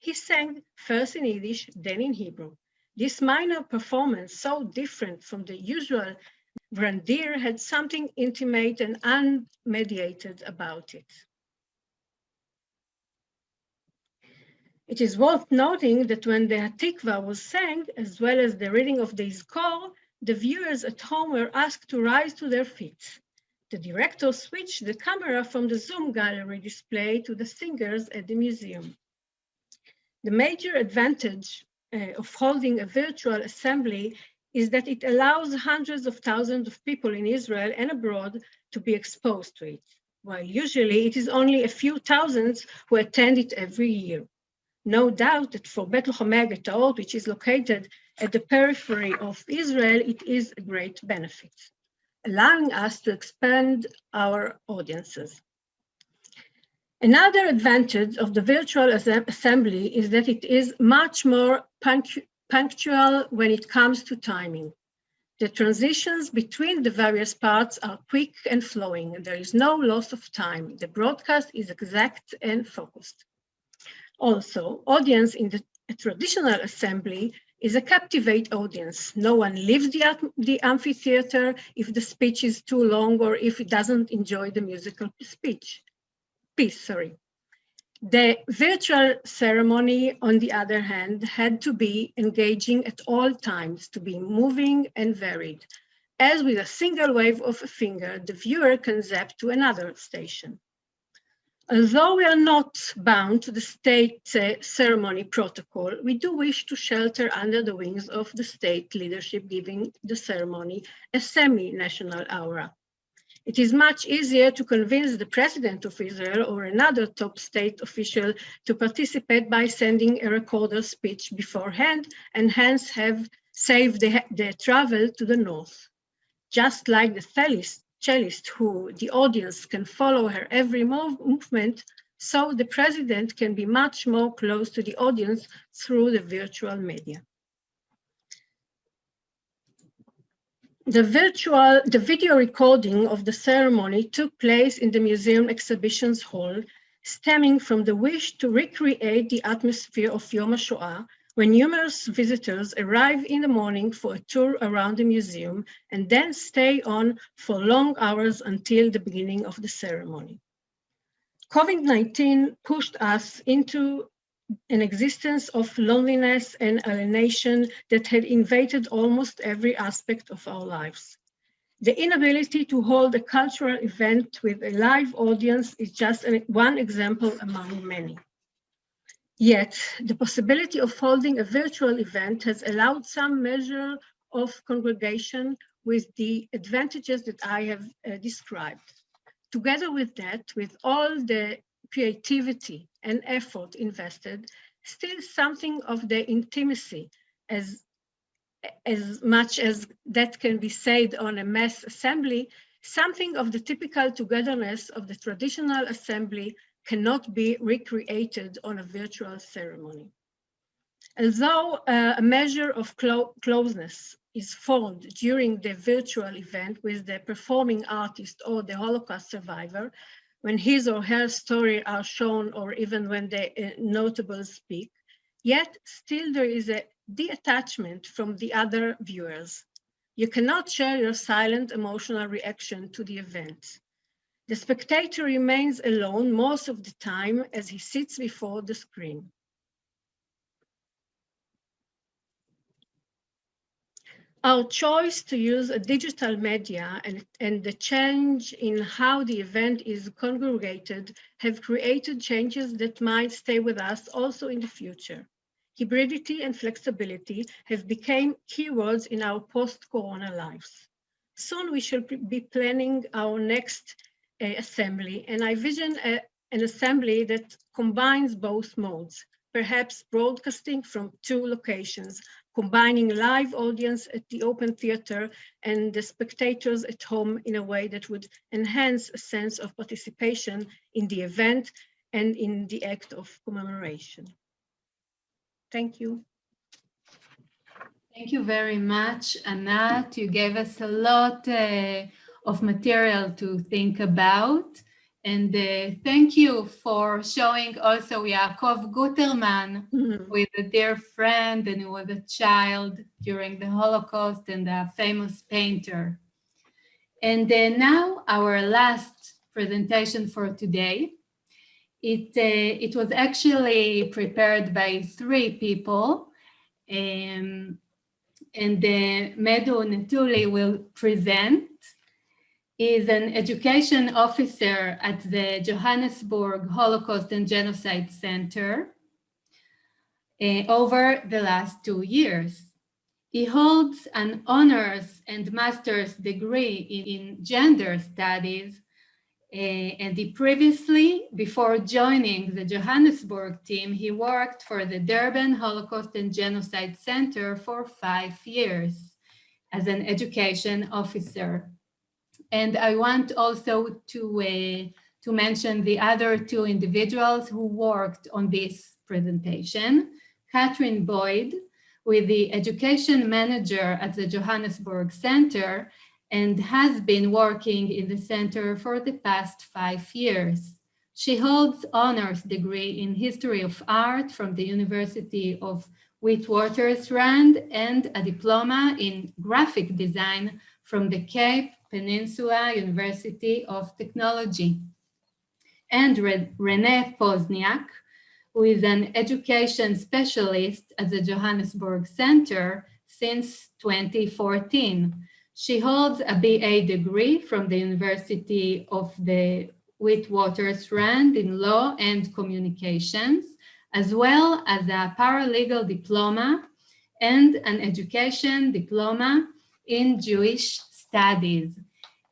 He sang first in Yiddish, then in Hebrew. This minor performance, so different from the usual grandeur, had something intimate and unmediated about it. It is worth noting that when the Hatikva was sang, as well as the reading of the Izkor, the viewers at home were asked to rise to their feet. The director switched the camera from the Zoom gallery display to the singers at the museum. The major advantage of holding a virtual assembly is that it allows hundreds of thousands of people in Israel and abroad to be exposed to it, while usually it is only a few thousands who attend it every year. No doubt that for Bet Lachomei Ghetto, which is located at the periphery of Israel, it is a great benefit, allowing us to expand our audiences. Another advantage of the virtual assembly is that it is much more punctual when it comes to timing. The transitions between the various parts are quick and flowing, and there is no loss of time. The broadcast is exact and focused. Also, audience in a traditional assembly is a captivate audience. No one leaves the amphitheater if the speech is too long or if it doesn't enjoy the musical piece. The virtual ceremony, on the other hand, had to be engaging at all times, to be moving and varied. As with a single wave of a finger, the viewer can zap to another station. Although we are not bound to the state ceremony protocol, we do wish to shelter under the wings of the state leadership, giving the ceremony a semi-national aura. It is much easier to convince the president of Israel or another top state official to participate by sending a recorded speech beforehand and hence have saved the travel to the north. Just like the cellist who the audience can follow her every movement, so the president can be much more close to the audience through the virtual media. The video recording of the ceremony took place in the museum exhibitions hall, stemming from the wish to recreate the atmosphere of Yom HaShoah, when numerous visitors arrive in the morning for a tour around the museum and then stay on for long hours until the beginning of the ceremony. COVID-19 pushed us into an existence of loneliness and alienation that had invaded almost every aspect of our lives. The inability to hold a cultural event with a live audience is just one example among many. Yet, the possibility of holding a virtual event has allowed some measure of congregation with the advantages that I have described. Together with that, with all the creativity and effort invested, still something of the intimacy, as much as that can be said on a mass assembly, something of the typical togetherness of the traditional assembly cannot be recreated on a virtual ceremony. Although a measure of closeness is formed during the virtual event with the performing artist or the Holocaust survivor, when his or her story are shown, or even when the notables speak, yet still there is a detachment from the other viewers. You cannot share your silent emotional reaction to the event. The spectator remains alone most of the time as he sits before the screen. Our choice to use a digital media and the change in how the event is congregated have created changes that might stay with us also in the future. Hybridity and flexibility have become keywords in our post-corona lives. Soon we shall be planning our next assembly, and I vision an assembly that combines both modes, perhaps broadcasting from two locations, combining live audience at the open theater and the spectators at home in a way that would enhance a sense of participation in the event and in the act of commemoration. Thank you.
Thank you very much, Anat. You gave us a lot of material to think about. And thank you for showing also Yaakov Guterman, who is a dear friend and who was a child during the Holocaust and a famous painter. And now our last presentation for today. It was actually prepared by 3 people. And Mduduzi Ntuli will present. Is an education officer at the Johannesburg Holocaust and Genocide Centre over the last 2 years. He holds an honors and master's degree in gender studies, and he previously, before joining the Johannesburg team, he worked for the Durban Holocaust and Genocide Centre for 5 years as an education officer. And I want also to mention the other 2 individuals who worked on this presentation. Catherine Boyd, with the education manager at the Johannesburg Center, and has been working in the center for the past 5 years. She holds honors degree in history of art from the University of Witwatersrand and a diploma in graphic design from the Cape Peninsula University of Technology. And Rene Pozniak, who is an education specialist at the Johannesburg Center since 2014. She holds a BA degree from the University of the Witwatersrand in Law and Communications, as well as a paralegal diploma and an education diploma in Jewish studies.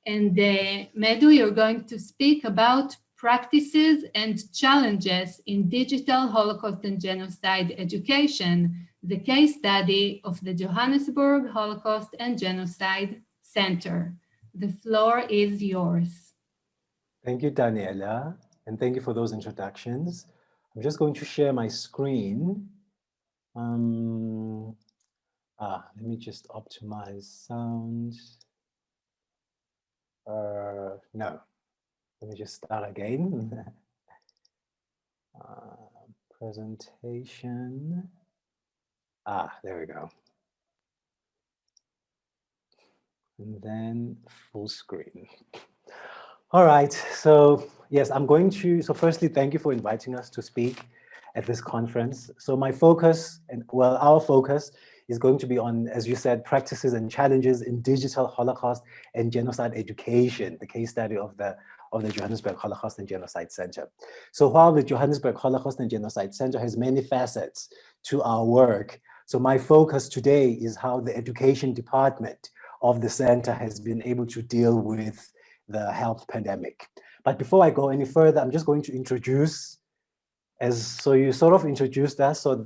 And Medu, you're going to speak about practices and challenges in digital Holocaust and Genocide education, the case study of the Johannesburg Holocaust and Genocide Centre. The floor is yours.
Thank you, Daniela, and thank you for those introductions. I'm just going to share my screen. Let me just optimize sound. No, let me just start again. Presentation. There we go. And then full screen. All right, so yes, I'm going to, so firstly, thank you for inviting us to speak at this conference. So my focus, our focus is going to be on, as you said, practices and challenges in digital Holocaust and genocide education, the case study of the Johannesburg Holocaust and Genocide Centre. So while the Johannesburg Holocaust and Genocide Centre has many facets to our work, so my focus today is how the education department of the center has been able to deal with the health pandemic. But before I go any further, I'm just going to introduce, so you sort of introduced us, so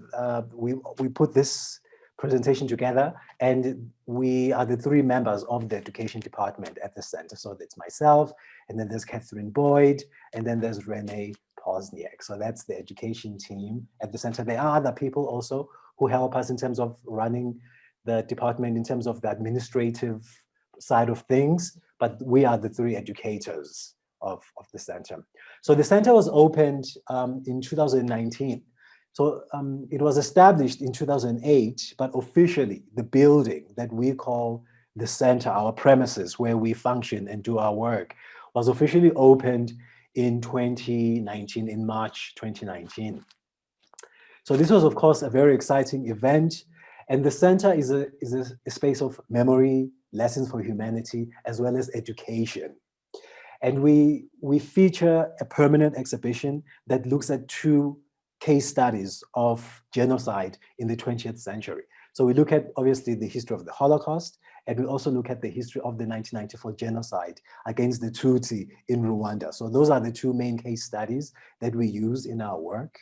we put this presentation together, and we are the 3 members of the education department at the center. So it's myself, and then there's Catherine Boyd, and then there's Rene Pozniak. So that's the education team at the center. There are other people also who help us in terms of running the department, in terms of the administrative side of things, but we are the 3 educators of the center. So the center was opened in 2019. So it was established in 2008, but officially the building that we call the center, our premises where we function and do our work, was officially opened in 2019, in March 2019. So this was, of course, a very exciting event. And the center is a space of memory, lessons for humanity, as well as education. And we feature a permanent exhibition that looks at 2 case studies of genocide in the 20th century. So we look at, obviously, the history of the Holocaust, and we also look at the history of the 1994 genocide against the Tutsi in Rwanda. So those are the 2 main case studies that we use in our work,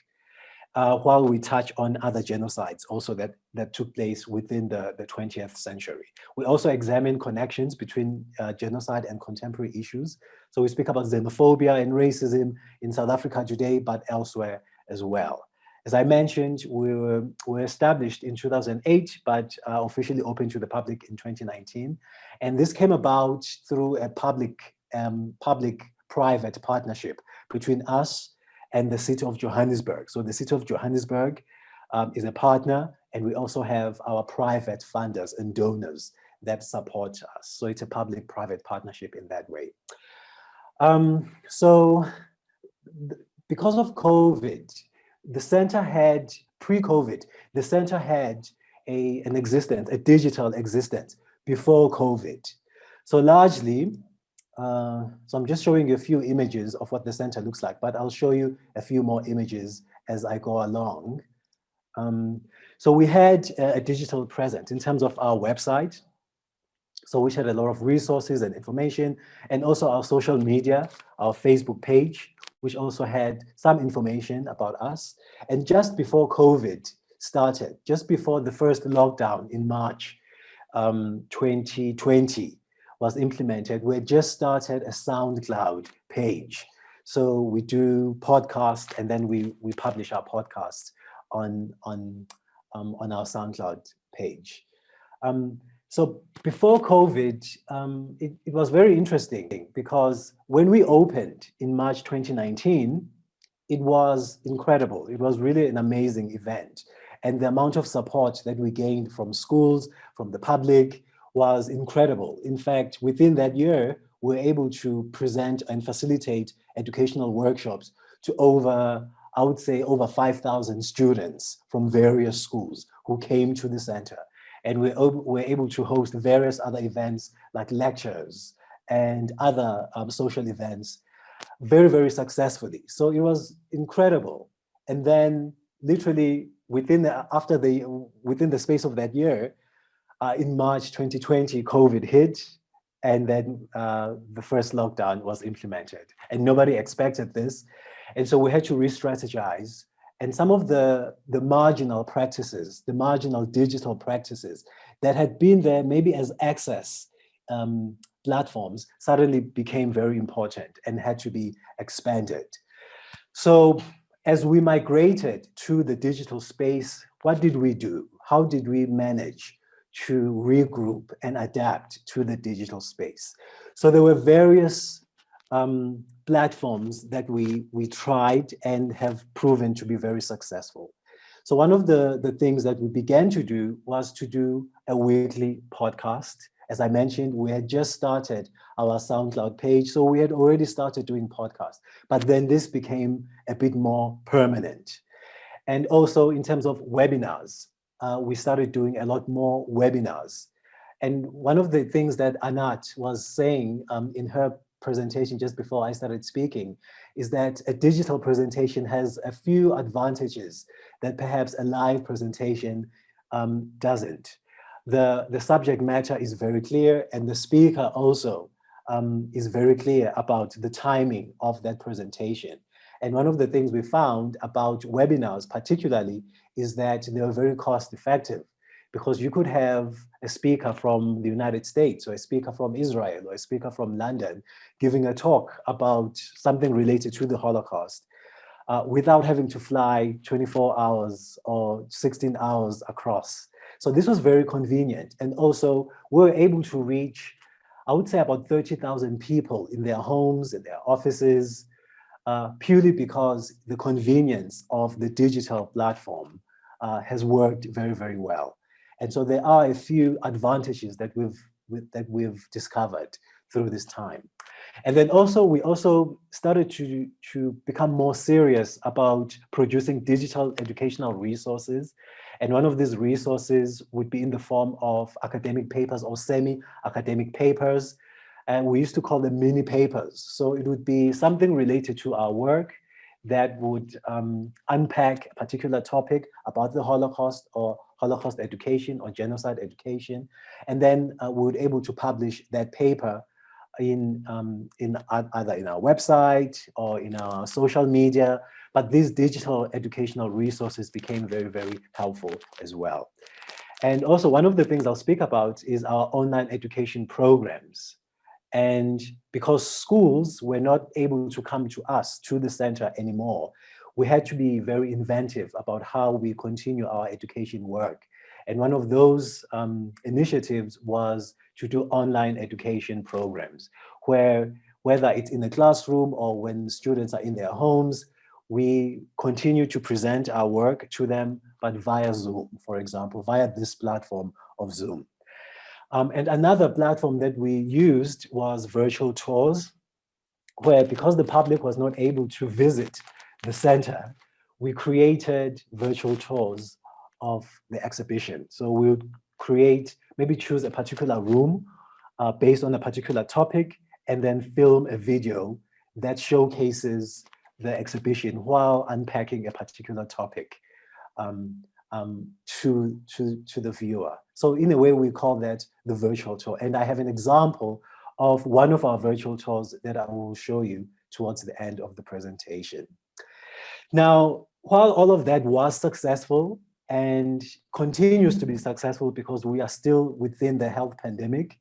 while we touch on other genocides also that took place within the 20th century. We also examine connections between genocide and contemporary issues. So we speak about xenophobia and racism in South Africa today, but elsewhere as well. As I mentioned, we were established in 2008, but officially opened to the public in 2019. And this came about through a public public-private partnership between us and the city of Johannesburg. So the city of Johannesburg is a partner, and we also have our private funders and donors that support us. So it's a public-private partnership in that way. Because of COVID, the center had, pre-COVID, the center had an existence, a digital existence before COVID. So largely, so I'm just showing you a few images of what the center looks like, but I'll show you a few more images as I go along. So we had a digital presence in terms of our website. So we had a lot of resources and information, and also our social media, our Facebook page, which also had some information about us. And just before COVID started, just before the first lockdown in March 2020 was implemented, we had just started a SoundCloud page. So we do podcasts, and then we publish our podcasts on our SoundCloud page. So before COVID, it was very interesting because when we opened in March 2019, it was incredible. It was really an amazing event. And the amount of support that we gained from schools, from the public, was incredible. In fact, within that year, we were able to present and facilitate educational workshops to over, I would say, over 5,000 students from various schools who came to the center. And we were able to host various other events like lectures and other social events very, very successfully. So it was incredible. And then literally within the space of that year, in March 2020, COVID hit, and then the first lockdown was implemented. And nobody expected this. And so we had to re-strategize. And some of the marginal practices, the marginal digital practices that had been there maybe as access platforms suddenly became very important and had to be expanded. So as we migrated to the digital space, what did we do? How did we manage to regroup and adapt to the digital space? So there were various platforms that we tried and have proven to be very successful. So one of the things that we began to do was to do a weekly podcast. As I mentioned, we had just started our SoundCloud page, so we had already started doing podcasts, but then this became a bit more permanent. And also in terms of webinars, we started doing a lot more webinars. And one of the things that Anat was saying in her presentation just before I started speaking is that a digital presentation has a few advantages that perhaps a live presentation doesn't. The subject matter is very clear, and the speaker also is very clear about the timing of that presentation. And one of the things we found about webinars particularly is that they are very cost effective, because you could have a speaker from the United States or a speaker from Israel or a speaker from London giving a talk about something related to the Holocaust without having to fly 24 hours or 16 hours across. So this was very convenient. And also we were able to reach, I would say, about 30,000 people in their homes, in their offices, purely because the convenience of the digital platform has worked very, very well. And so there are a few advantages that we've discovered through this time. And then also, we also started to become more serious about producing digital educational resources. And one of these resources would be in the form of academic papers or semi-academic papers. And we used to call them mini papers. So it would be something related to our work that would unpack a particular topic about the Holocaust or Holocaust education or genocide education. And then we would be able to publish that paper in either in our website or in our social media. But these digital educational resources became very, very helpful as well. And also one of the things I'll speak about is our online education programs. And because schools were not able to come to us, to the center anymore, we had to be very inventive about how we continue our education work. And one of those initiatives was to do online education programs, where whether it's in the classroom or when students are in their homes, we continue to present our work to them, but via Zoom, for example, via this platform of Zoom. And another platform that we used was virtual tours, where because the public was not able to visit the center, we created virtual tours of the exhibition. So we would create, maybe choose a particular room based on a particular topic, and then film a video that showcases the exhibition while unpacking a particular topic to the viewer. So in a way, we call that the virtual tour. And I have an example of one of our virtual tours that I will show you towards the end of the presentation. Now, while all of that was successful and continues to be successful because we are still within the health pandemic,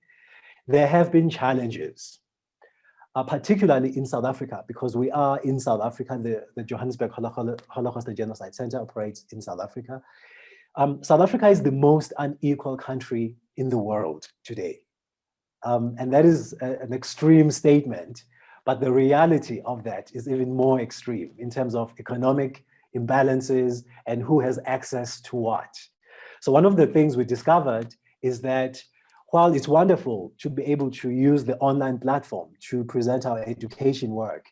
there have been challenges, particularly in South Africa, because we are in South Africa. The Johannesburg Holocaust Genocide Centre operates in South Africa. South Africa is the most unequal country in the world today. And that is an extreme statement, but the reality of that is even more extreme in terms of economic imbalances and who has access to what. So one of the things we discovered is that while it's wonderful to be able to use the online platform to present our education work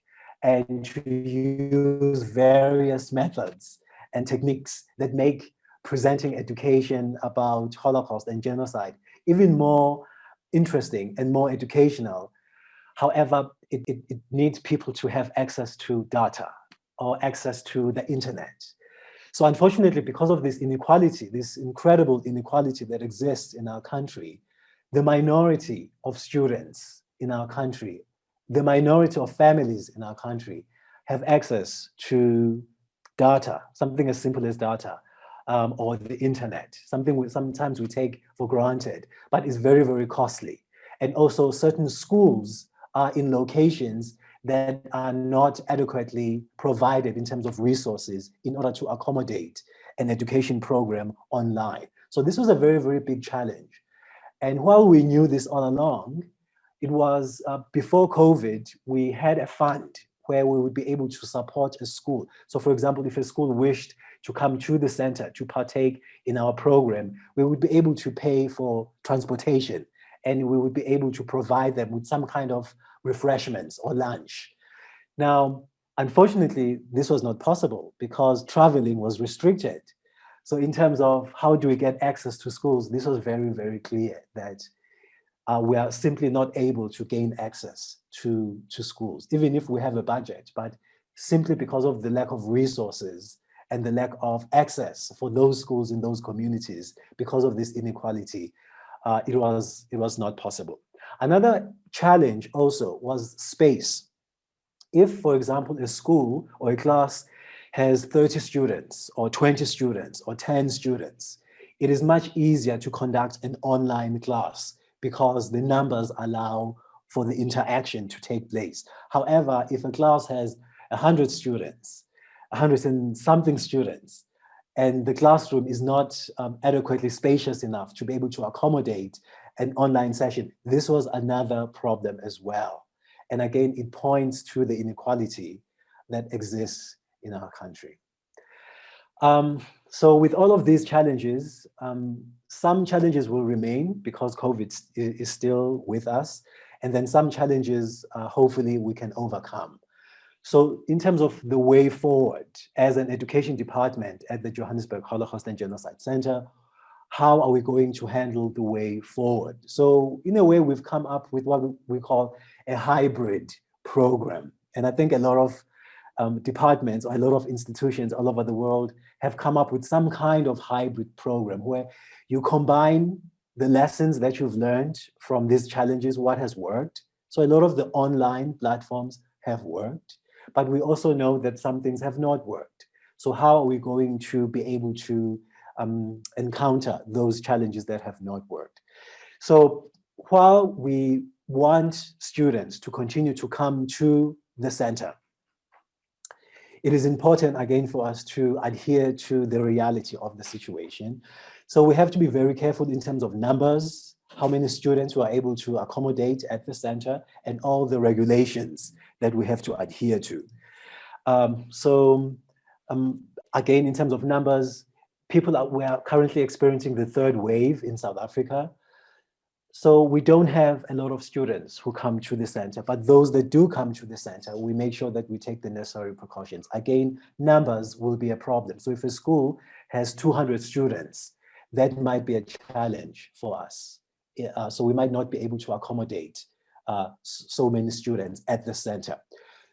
and to use various methods and techniques that make presenting education about Holocaust and genocide even more interesting and more educational, however, it needs people to have access to data or access to the internet. So unfortunately, because of this inequality, this incredible inequality that exists in our country, the minority of students in our country, the minority of families in our country have access to data, something as simple as data, or the internet, something sometimes we take for granted, but is very, very costly. And also certain schools are in locations that are not adequately provided in terms of resources in order to accommodate an education program online. So this was a very, very big challenge. And while we knew this all along, it was before COVID, we had a fund where we would be able to support a school. So for example, if a school wished to come to the center to partake in our program, we would be able to pay for transportation, and we would be able to provide them with some kind of refreshments or lunch. Now, unfortunately, this was not possible because traveling was restricted. So in terms of how do we get access to schools, this was very, very clear that we are simply not able to gain access to schools, even if we have a budget, but simply because of the lack of resources and the lack of access for those schools in those communities, because of this inequality, it was not possible. Another challenge also was space. If, for example, a school or a class has 30 students or 20 students or 10 students, it is much easier to conduct an online class because the numbers allow for the interaction to take place. However, if a class has 100 students, 100 and something students, and the classroom is not adequately spacious enough to be able to accommodate an online session, this was another problem as well. And again, it points to the inequality that exists in our country. So with all of these challenges, some challenges will remain because COVID is still with us. And then some challenges, hopefully we can overcome. So in terms of the way forward, as an education department at the Johannesburg Holocaust and Genocide Centre, how are we going to handle the way forward? So in a way, we've come up with what we call a hybrid program. And I think a lot of departments or a lot of institutions all over the world have come up with some kind of hybrid program where you combine the lessons that you've learned from these challenges, what has worked. So a lot of the online platforms have worked, but we also know that some things have not worked. So how are we going to be able to encounter those challenges that have not worked? So while we want students to continue to come to the center, it is important, again, for us to adhere to the reality of the situation. So we have to be very careful in terms of numbers, how many students we are able to accommodate at the center, and all the regulations that we have to adhere to. Again, in terms of numbers, we are currently experiencing the third wave in South Africa. So we don't have a lot of students who come to the center, but those that do come to the center, we make sure that we take the necessary precautions. Again, numbers will be a problem. So if a school has 200 students, that might be a challenge for us. So we might not be able to accommodate so many students at the center.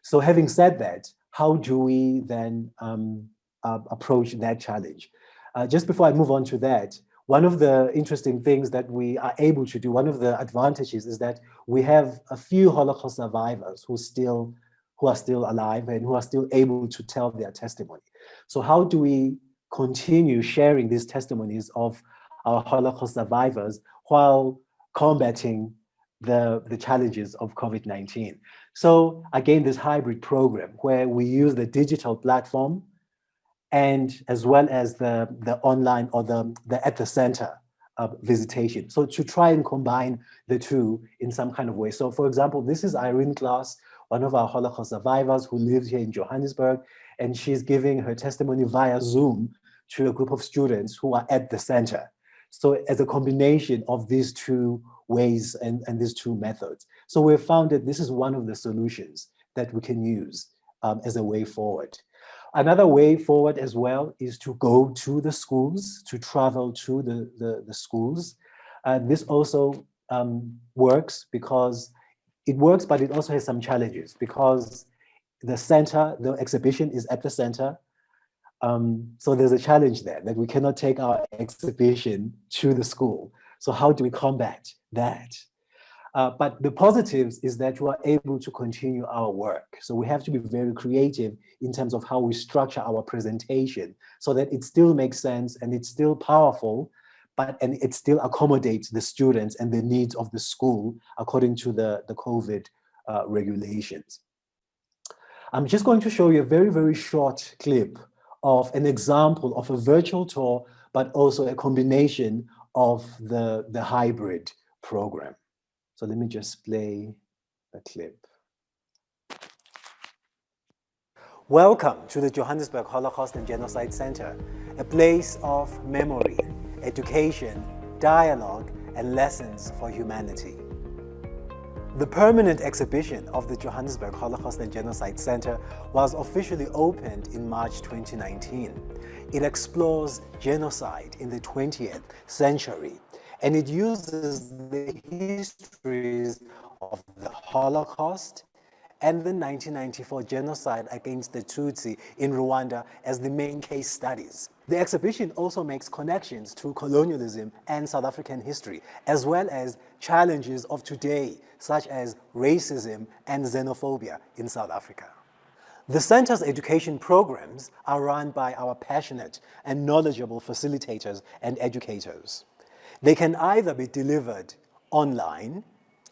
So having said that, how do we then approach that challenge? Just before I move on to that, one of the interesting things that we are able to do, one of the advantages is that we have a few Holocaust survivors who are still alive and who are still able to tell their testimony. So how do we continue sharing these testimonies of our Holocaust survivors while combating the challenges of COVID-19? So again, this hybrid program where we use the digital platform and as well as the online or the at the center visitation. So to try and combine the two in some kind of way. So for example, this is Irene Klaas, one of our Holocaust survivors who lives here in Johannesburg, and she's giving her testimony via Zoom to a group of students who are at the center. So as a combination of these two ways and these two methods. So we've found that this is one of the solutions that we can use as a way forward. Another way forward as well is to go to the schools, to travel to the schools. This also works because it works, but it also has some challenges because the center, the exhibition is at the center. So there's a challenge there that we cannot take our exhibition to the school. So how do we combat that? But the positives is that we are able to continue our work. So we have to be very creative in terms of how we structure our presentation so that it still makes sense and it's still powerful, and it still accommodates the students and the needs of the school according to the COVID regulations. I'm just going to show you a very, very short clip of an example of a virtual tour, but also a combination of the hybrid program. So let me just play a clip. Welcome to the Johannesburg Holocaust and Genocide Centre, a place of memory, education, dialogue, and lessons for humanity. The permanent exhibition of the Johannesburg Holocaust and Genocide Centre was officially opened in March 2019. It explores genocide in the 20th century, and it uses the histories of the Holocaust and the 1994 genocide against the Tutsi in Rwanda as the main case studies. The exhibition also makes connections to colonialism and South African history, as well as challenges of today, such as racism and xenophobia in South Africa. The Centre's education programs are run by our passionate and knowledgeable facilitators and educators. They can either be delivered online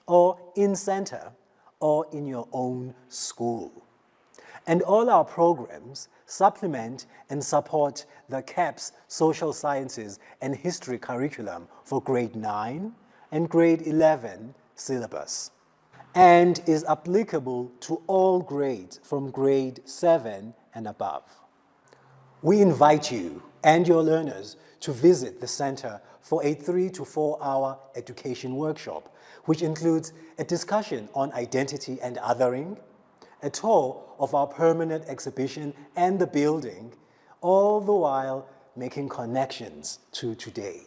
or in-center or in your own school. And all our programs supplement and support the CAPS Social Sciences and History curriculum for grade 9 and grade 11 syllabus, and is applicable to all grades from grade 7 and above. We invite you and your learners to visit the center for a 3 to 4 hour education workshop, which includes a discussion on identity and othering, a tour of our permanent exhibition and the building, all the while making connections to today.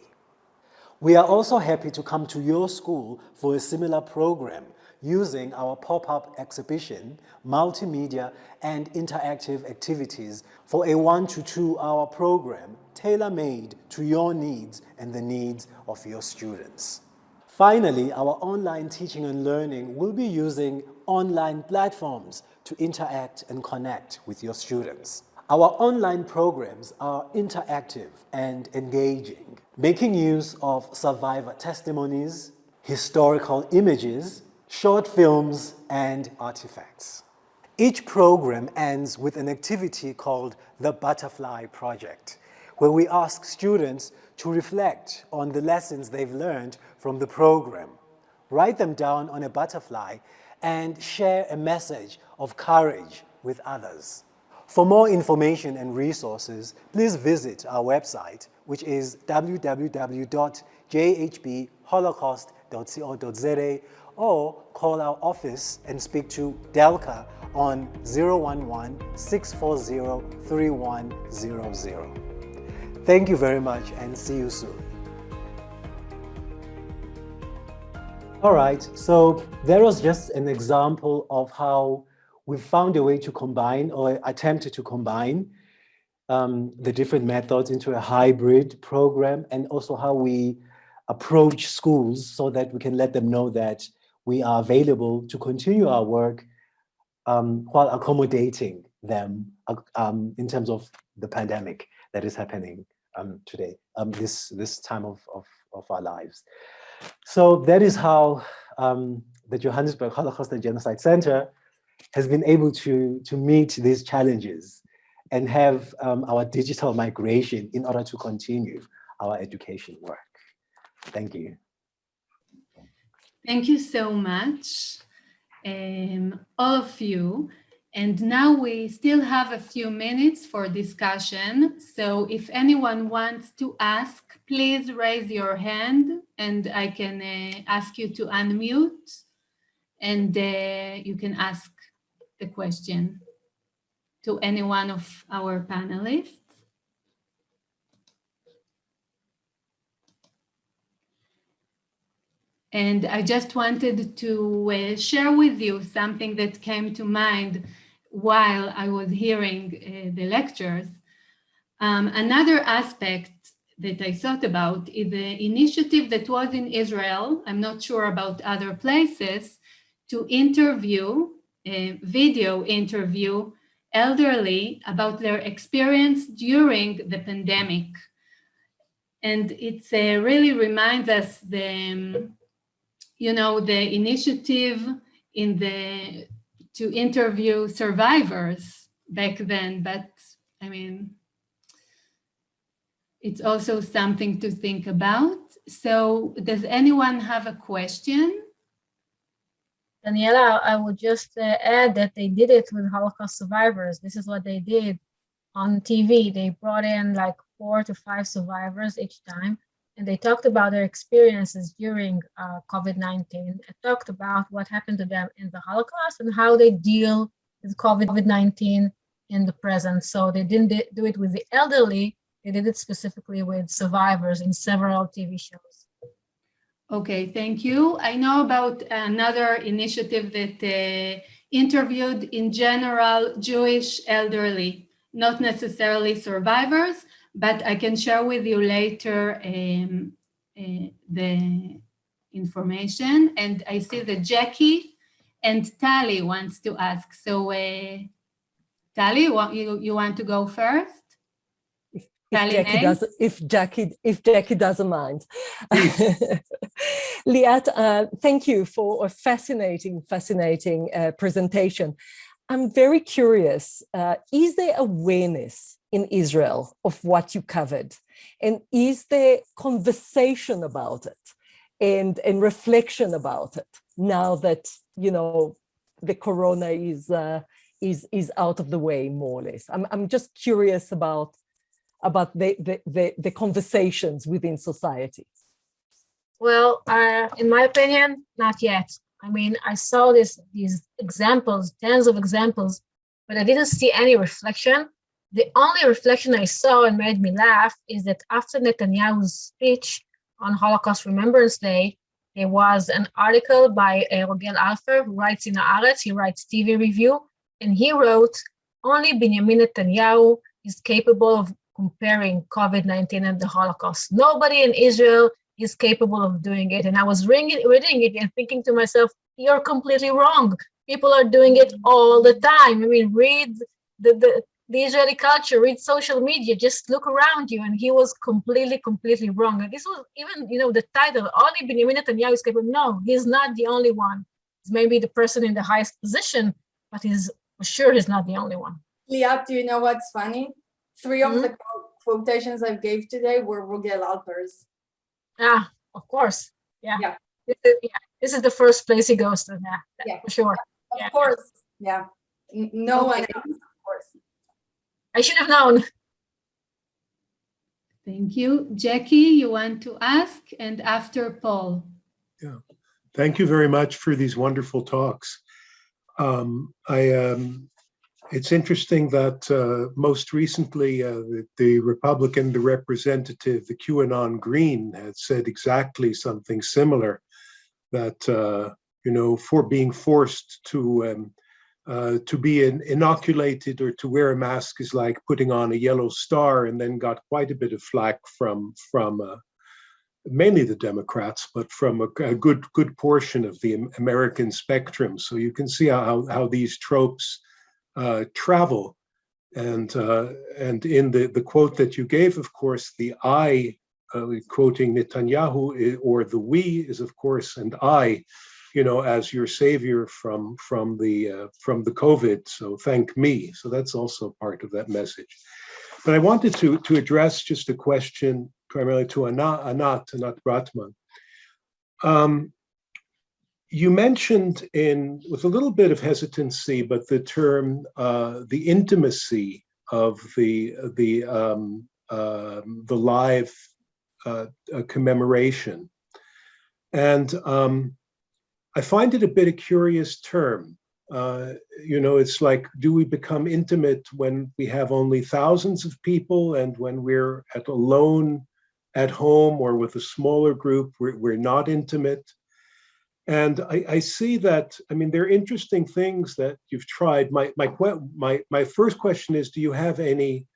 We are also happy to come to your school for a similar program using our pop-up exhibition, multimedia, and interactive activities for a 1 to 2 hour program tailor-made to your needs and the needs of your students. Finally, our online teaching and learning will be using online platforms to interact and connect with your students. Our online programs are interactive and engaging, making use of survivor testimonies, historical images, short films, and artifacts. Each program ends with an activity called the Butterfly Project, where we ask students to reflect on the lessons they've learned from the program, write them down on a butterfly, and share a message of courage with others. For more information and resources, please visit our website, which is www.jhbholocaust.co.za, or call our office and speak to Delka on 011-640-3100. Thank you very much and see you soon. All right, so there was just an example of how we found a way to combine, or attempted to combine, the different methods into a hybrid program, and also how we approach schools so that we can let them know that we are available to continue our work while accommodating them in terms of the pandemic that is happening today, this time of our lives. So that is how the Johannesburg Holocaust Genocide Centre has been able to meet these challenges and have our digital migration in order to continue our education work. Thank you.
Thank you so much, all of you. And now we still have a few minutes for discussion. So if anyone wants to ask, please raise your hand and I can ask you to unmute, and you can ask the question to any one of our panelists. And I just wanted to share with you something that came to mind while I was hearing the lectures. Another aspect that I thought about is the initiative that was in Israel, I'm not sure about other places, to interview, video interview elderly about their experience during the pandemic. And it really reminds us the initiative to interview survivors back then, but I mean, it's also something to think about. So does anyone have a question?
Daniela, I would just add that they did it with Holocaust survivors. This is what they did on TV. They brought in like 4 to 5 survivors each time, and they talked about their experiences during COVID-19. They talked about what happened to them in the Holocaust and how they deal with COVID-19 in the present. So they didn't do it with the elderly, they did it specifically with survivors in several TV shows.
Okay, thank you. I know about another initiative that interviewed in general Jewish elderly, not necessarily survivors, but I can share with you later the information. And I see that Jackie and Tali wants to ask. So Tali, you want to go first?
If Jackie doesn't mind. Liat, thank you for a fascinating presentation. I'm very curious, is there awareness in Israel of what you covered? And is there conversation about it and reflection about it now that, the corona is out of the way, more or less? I'm just curious about the conversations within society.
Well, in my opinion, not yet. I mean, I saw these examples, tens of examples, but I didn't see any reflection. The only reflection I saw and made me laugh is that after Netanyahu's speech on Holocaust Remembrance Day, there was an article by Rogel Alfer, who writes in Haaretz, he writes TV review, and he wrote, only Benjamin Netanyahu is capable of comparing COVID-19 and the Holocaust. Nobody in Israel is capable of doing it. And I was reading it and thinking to myself, you're completely wrong. People are doing it all the time. I mean, read the Israeli culture, read social media, just look around you. And he was completely wrong. And this was even, the title, only Benjamin Netanyahu is capable. No, he's not the only one. He's maybe the person in the highest position, but for sure he's not the only one.
Liat, do you know what's funny? Three of quotations I gave today were Rogel Alpers.
Ah, of course. Yeah.
Yeah.
This is the first place he goes to. Yeah, for sure.
Of course. Yeah. No one else, of course.
I should have known.
Thank you. Jackie, you want to ask? And after Paul.
Yeah. Thank you very much for these wonderful talks. It's interesting that most recently the Republican, the representative, the QAnon Green, had said exactly something similar, that for being forced to be inoculated or to wear a mask is like putting on a yellow star, and then got quite a bit of flack from mainly the Democrats, but from a good portion of the American spectrum. So you can see how these tropes travel, and in the quote that you gave, of course, the I, quoting Netanyahu, or the we is of course, and I, as your savior from the COVID. So thank me. So that's also part of that message. But I wanted to address just a question primarily to Anat Bratman. You mentioned, with a little bit of hesitancy, but the term, the intimacy of the live commemoration, and I find it a bit a curious term. It's like, do we become intimate when we have only thousands of people, and when we're alone at home or with a smaller group, we're not intimate? And I see that, there are interesting things that you've tried. My first question is, do you have any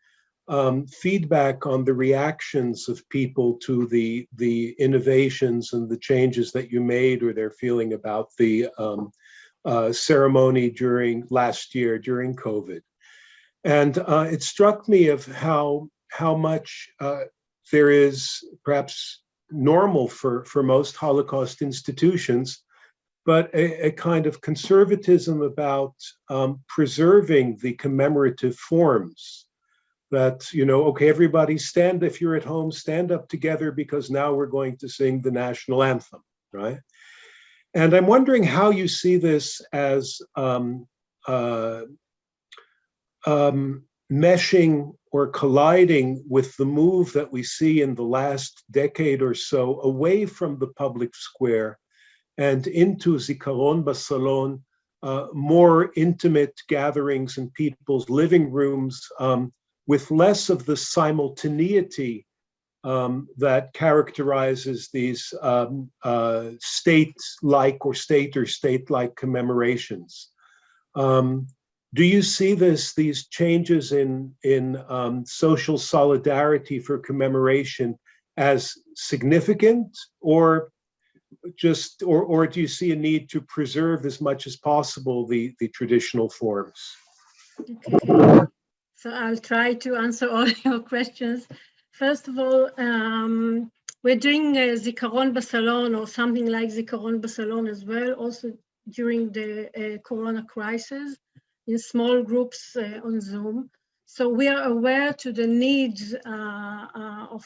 feedback on the reactions of people to the innovations and the changes that you made, or their feeling about the ceremony during last year, during COVID? And it struck me of how much there is perhaps normal for most Holocaust institutions, but a kind of conservatism about preserving the commemorative forms. That, okay, everybody stand, if you're at home, stand up together, because now we're going to sing the national anthem, right? And I'm wondering how you see this as meshing or colliding with the move that we see in the last decade or so away from the public square and into Zikaron Basalon, more intimate gatherings in people's living rooms, with less of the simultaneity that characterizes these state-like commemorations. Do you see these changes in social solidarity for commemoration as significant, or do you see a need to preserve as much as possible the traditional forms?
Okay. So I'll try to answer all your questions. First of all, we're doing Zikaron Basalon, or something like Zikaron Basalon as well, also during the Corona crisis, in small groups on Zoom. So we are aware to the needs of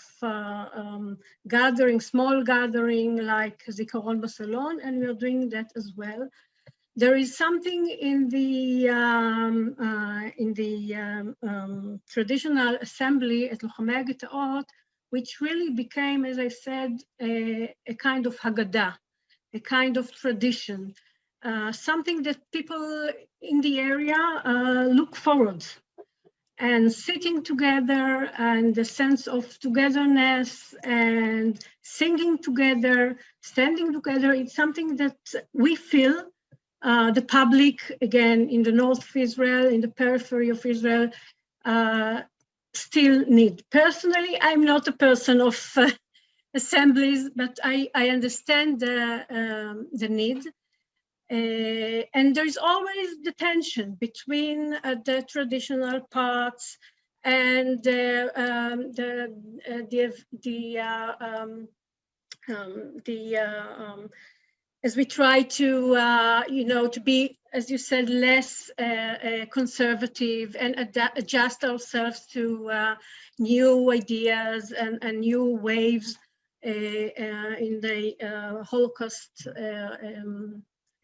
small gathering like Zikaron Basalon, and we are doing that as well. There is something in the traditional assembly at Lochamei Getaot, which really became, as I said, a kind of Haggadah, a kind of tradition, something that people in the area look forward. And sitting together, and the sense of togetherness, and singing together, standing together, it's something that we feel the public, again, in the north of Israel, in the periphery of Israel, still need. Personally, I'm not a person of assemblies, but I understand the need. And there's always the tension between the traditional parts and as we try to, to be, as you said, less conservative and adjust ourselves to new ideas and new waves in the Holocaust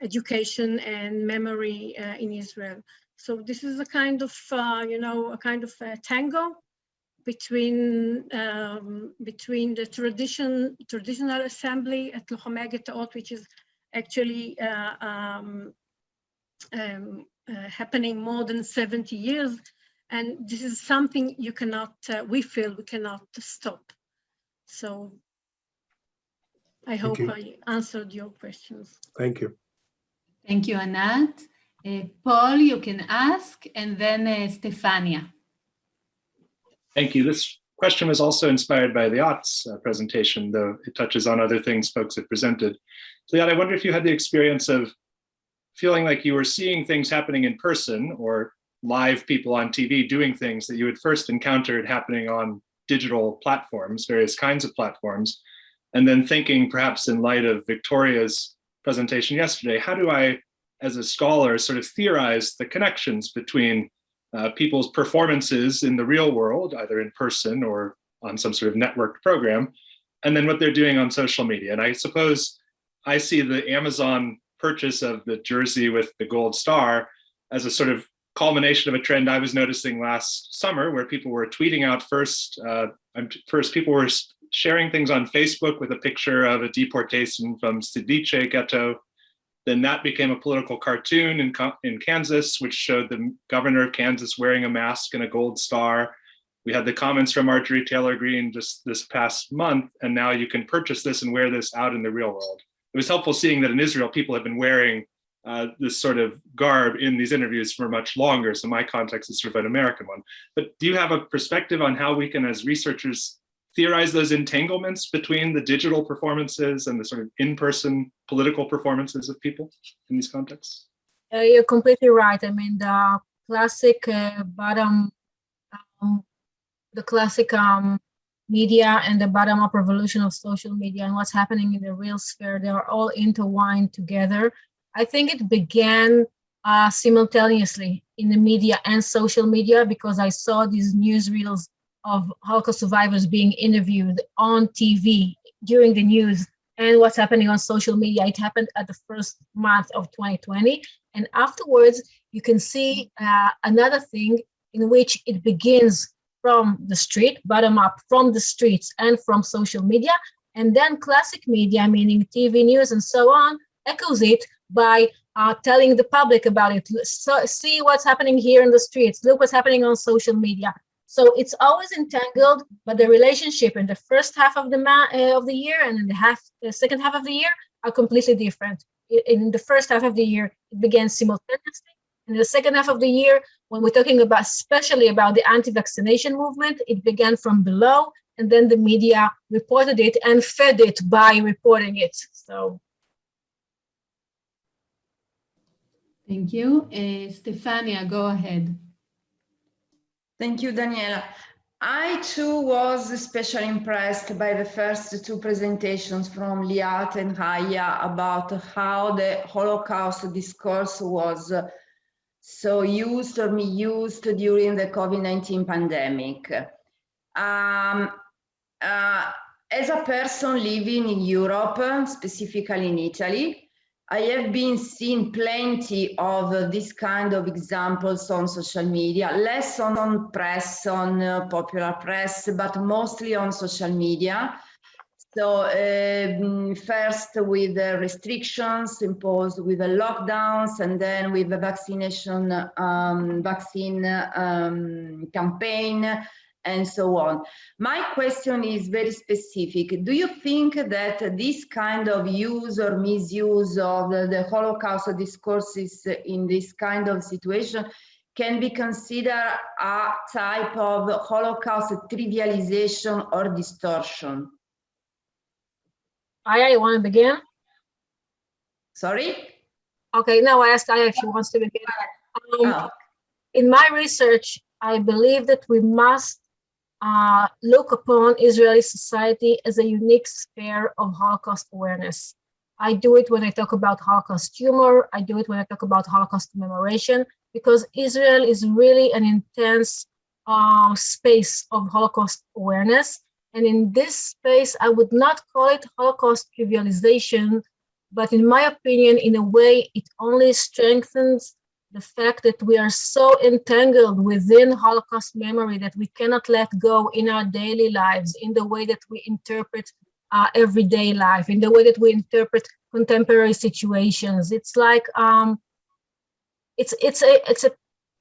education and memory in Israel. So this is a kind of, tango between the traditional assembly at Lochamei Ghettoot, which is actually happening more than 70 years. And this is something you cannot, we feel we cannot stop. So I hope I answered your questions.
Thank you.
Thank you, Anat. Paul, you can ask, and then Stefania.
Thank you. This question was also inspired by Liat's presentation, though it touches on other things folks have presented. So Liat, I wonder if you had the experience of feeling like you were seeing things happening in person or live people on TV doing things that you had first encountered happening on digital platforms, various kinds of platforms, and then thinking perhaps in light of Victoria's presentation yesterday, how do I, as a scholar, sort of theorize the connections between people's performances in the real world, either in person or on some sort of networked program, and then what they're doing on social media. And I suppose I see the Amazon purchase of the jersey with the gold star as a sort of culmination of a trend I was noticing last summer, where people were tweeting out first people were sharing things on Facebook with a picture of a deportation from Steir-Livny Ghetto. Then that became a political cartoon in Kansas, which showed the governor of Kansas wearing a mask and a gold star. We had the comments from Marjorie Taylor Greene just this past month, and now you can purchase this and wear this out in the real world. It was helpful seeing that in Israel, people have been wearing this sort of garb in these interviews for much longer. So my context is sort of an American one. But do you have a perspective on how we can, as researchers, theorize those entanglements between the digital performances and the sort of in-person political performances of people in these contexts?
You're completely right. I mean, the classic media and the bottom-up revolution of social media and what's happening in the real sphere, they are all intertwined together. I think it began simultaneously in the media and social media, because I saw these newsreels of Holocaust survivors being interviewed on TV during the news and what's happening on social media. It happened at the first month of 2020. And afterwards, you can see another thing in which it begins from the street, bottom up, from the streets and from social media. And then classic media, meaning TV news and so on, echoes it by telling the public about it. So, see what's happening here in the streets. Look what's happening on social media. So it's always entangled, but the relationship in the first half of the year and in the second half of the year are completely different. In the first half of the year, it began simultaneously. In the second half of the year, when we're talking about, especially about the anti-vaccination movement, it began from below, and then the media reported it and fed it by reporting it. So.
Thank you. Stefania, go ahead.
Thank you, Daniela. I too was especially impressed by the first two presentations from Liat and Haya about how the Holocaust discourse was so used or misused during the COVID-19 pandemic. As a person living in Europe, specifically in Italy, I have been seeing plenty of this kind of examples on social media, less on press, on popular press, but mostly on social media. So first with the restrictions imposed with the lockdowns, and then with the vaccine campaign, and so on. My question is very specific. Do you think that this kind of use or misuse of the Holocaust discourses in this kind of situation can be considered a type of Holocaust trivialization or distortion?
Aya, you want to begin?
Sorry?
Okay, now I asked Aya if she wants to begin. In my research, I believe that we must look upon Israeli society as a unique sphere of Holocaust awareness. I do it when I talk about Holocaust humor. I do it when I talk about Holocaust commemoration, because Israel is really an intense space of Holocaust awareness. And in this space, I would not call it Holocaust trivialization, but in my opinion, in a way, it only strengthens the fact that we are so entangled within Holocaust memory that we cannot let go in our daily lives, in the way that we interpret everyday life, in the way that we interpret contemporary situations. It's like it's a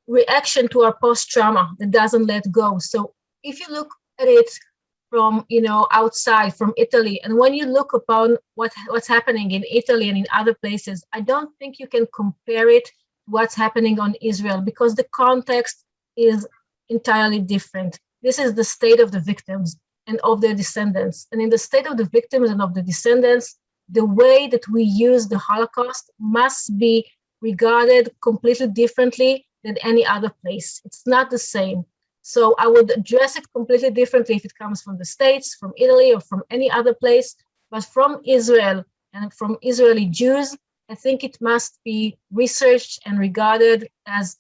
reaction to our post-trauma that doesn't let go. So if you look at it from outside, from Italy, and when you look upon what's happening in Italy and in other places, I don't think you can compare it to what's happening on Israel, because the context is entirely different. This is the state of the victims and of their descendants. And in the state of the victims and of the descendants, the way that we use the Holocaust must be regarded completely differently than any other place. It's not the same. So I would address it completely differently if it comes from the States, from Italy, or from any other place. But from Israel and from Israeli Jews, I think it must be researched and regarded as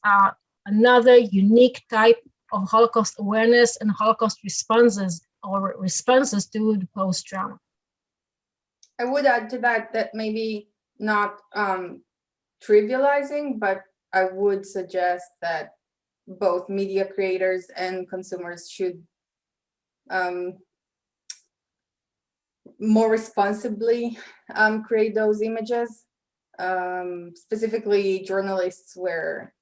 another unique type of Holocaust awareness and Holocaust responses, or responses to the post-trauma.
I would add to that maybe not trivializing, but I would suggest that both media creators and consumers should more responsibly create those images. Specifically journalists, where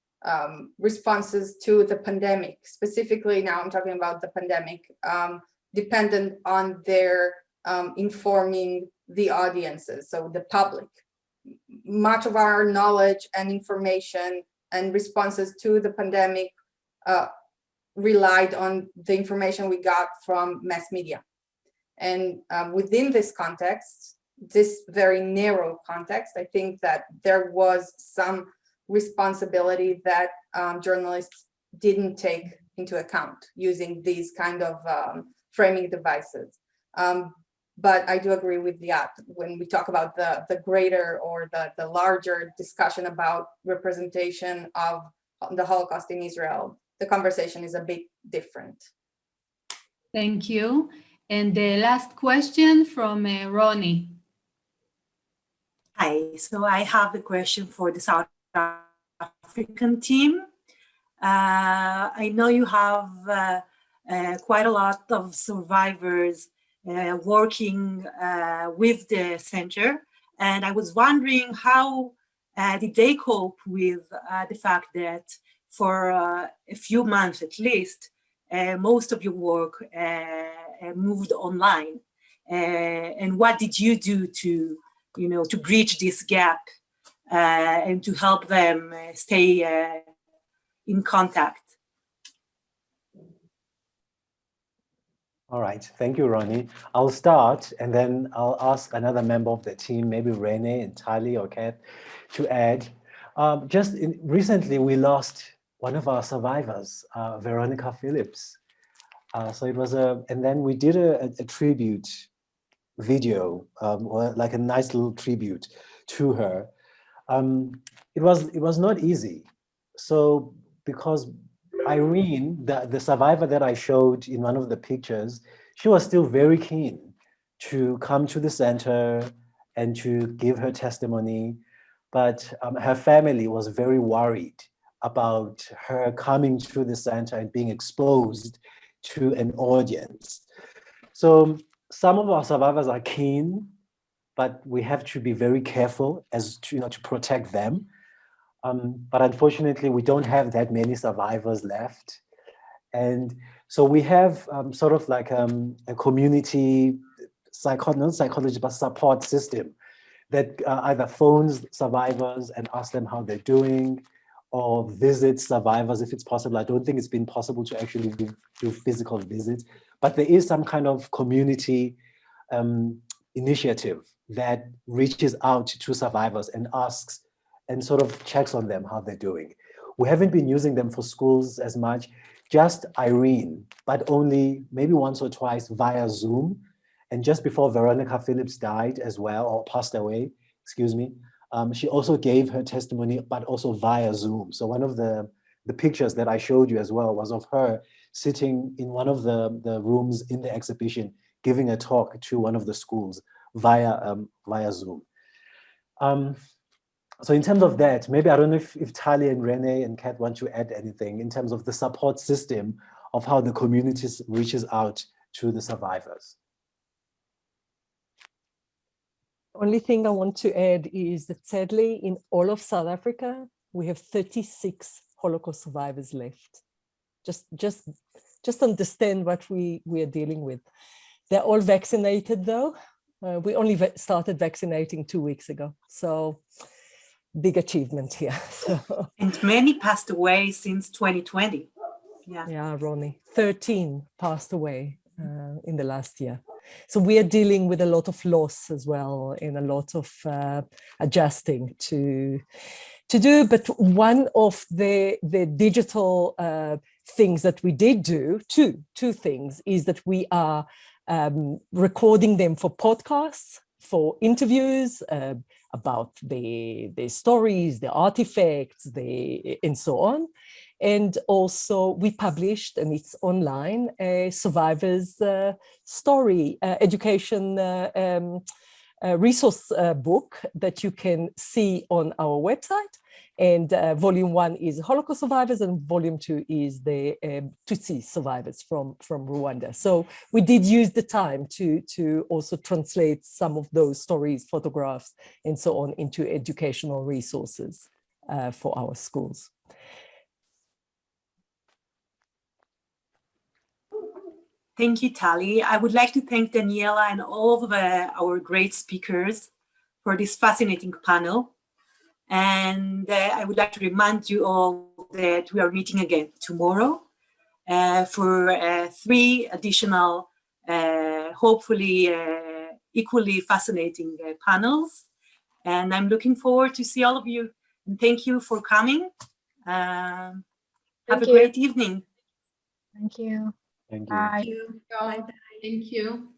responses to the pandemic, specifically now I'm talking about the pandemic, dependent on their informing the audiences, so the public. Much of our knowledge and information and responses to the pandemic relied on the information we got from mass media. And within this context, this very narrow context, I think that there was some responsibility that journalists didn't take into account using these kind of framing devices. But I do agree with Liat when we talk about the greater or the larger discussion about representation of the Holocaust in Israel. The conversation is a bit different.
Thank you. And the last question from Ronnie.
Hi, so I have a question for the South African team. I know you have quite a lot of survivors working with the center, and I was wondering how did they cope with the fact that for a few months at least, most of your work moved online, and what did you do to bridge this gap and to help them stay in contact?
All right, thank you, Ronnie. I'll start, and then I'll ask another member of the team, maybe Rene, Ntuli, or Kat, to add. Recently, we lost one of our survivors, Veronica Phillips. So it was and then we did a tribute video, or like a nice little tribute to her. It was not easy. So because Irene, the survivor that I showed in one of the pictures, she was still very keen to come to the center and to give her testimony, but her family was very worried about her coming to the center and being exposed to an audience. So some of our survivors are keen, but we have to be very careful as to, to protect them. But unfortunately, we don't have that many survivors left. And so we have sort of like a community not psychology, but support system that either phones survivors and asks them how they're doing, or visits survivors if it's possible. I don't think it's been possible to actually do physical visits, but there is some kind of community initiative that reaches out to survivors and asks and sort of checks on them how they're doing. We haven't been using them for schools as much, just Irene, but only maybe once or twice via Zoom. And just before Veronica Phillips died as well, or passed away, excuse me, she also gave her testimony, but also via Zoom. So one of the pictures that I showed you as well was of her sitting in one of the rooms in the exhibition, giving a talk to one of the schools via Zoom. So in terms of that, maybe I don't know if Tali and Rene and Kat want to add anything in terms of the support system of how the community reaches out to the survivors.
Only thing I want to add is that sadly, in all of South Africa, we have 36 Holocaust survivors left. Just understand what we are dealing with. They're all vaccinated though. We only started vaccinating 2 weeks ago. So big achievement here.
And many passed away since 2020.
Yeah, Ronnie, 13 passed away in the last year. So we are dealing with a lot of loss as well and a lot of adjusting to do. But one of the digital things that we did do, two things, is that we are recording them for podcasts, for interviews about the stories, the artifacts, and so on. And also we published, and it's online, a survivors story education resource book that you can see on our website. And volume 1 is Holocaust survivors, and volume 2 is the Tutsi survivors from Rwanda. So we did use the time to also translate some of those stories, photographs, and so on into educational resources for our schools.
Thank you, Tali. I would like to thank Daniela and all of our great speakers for this fascinating panel. And I would like to remind you all that we are meeting again tomorrow for 3 additional, hopefully equally fascinating panels. And I'm looking forward to see all of you. And thank you for coming. Have a great evening.
Thank you.
Thank you.
Bye.
Thank you. Thank you.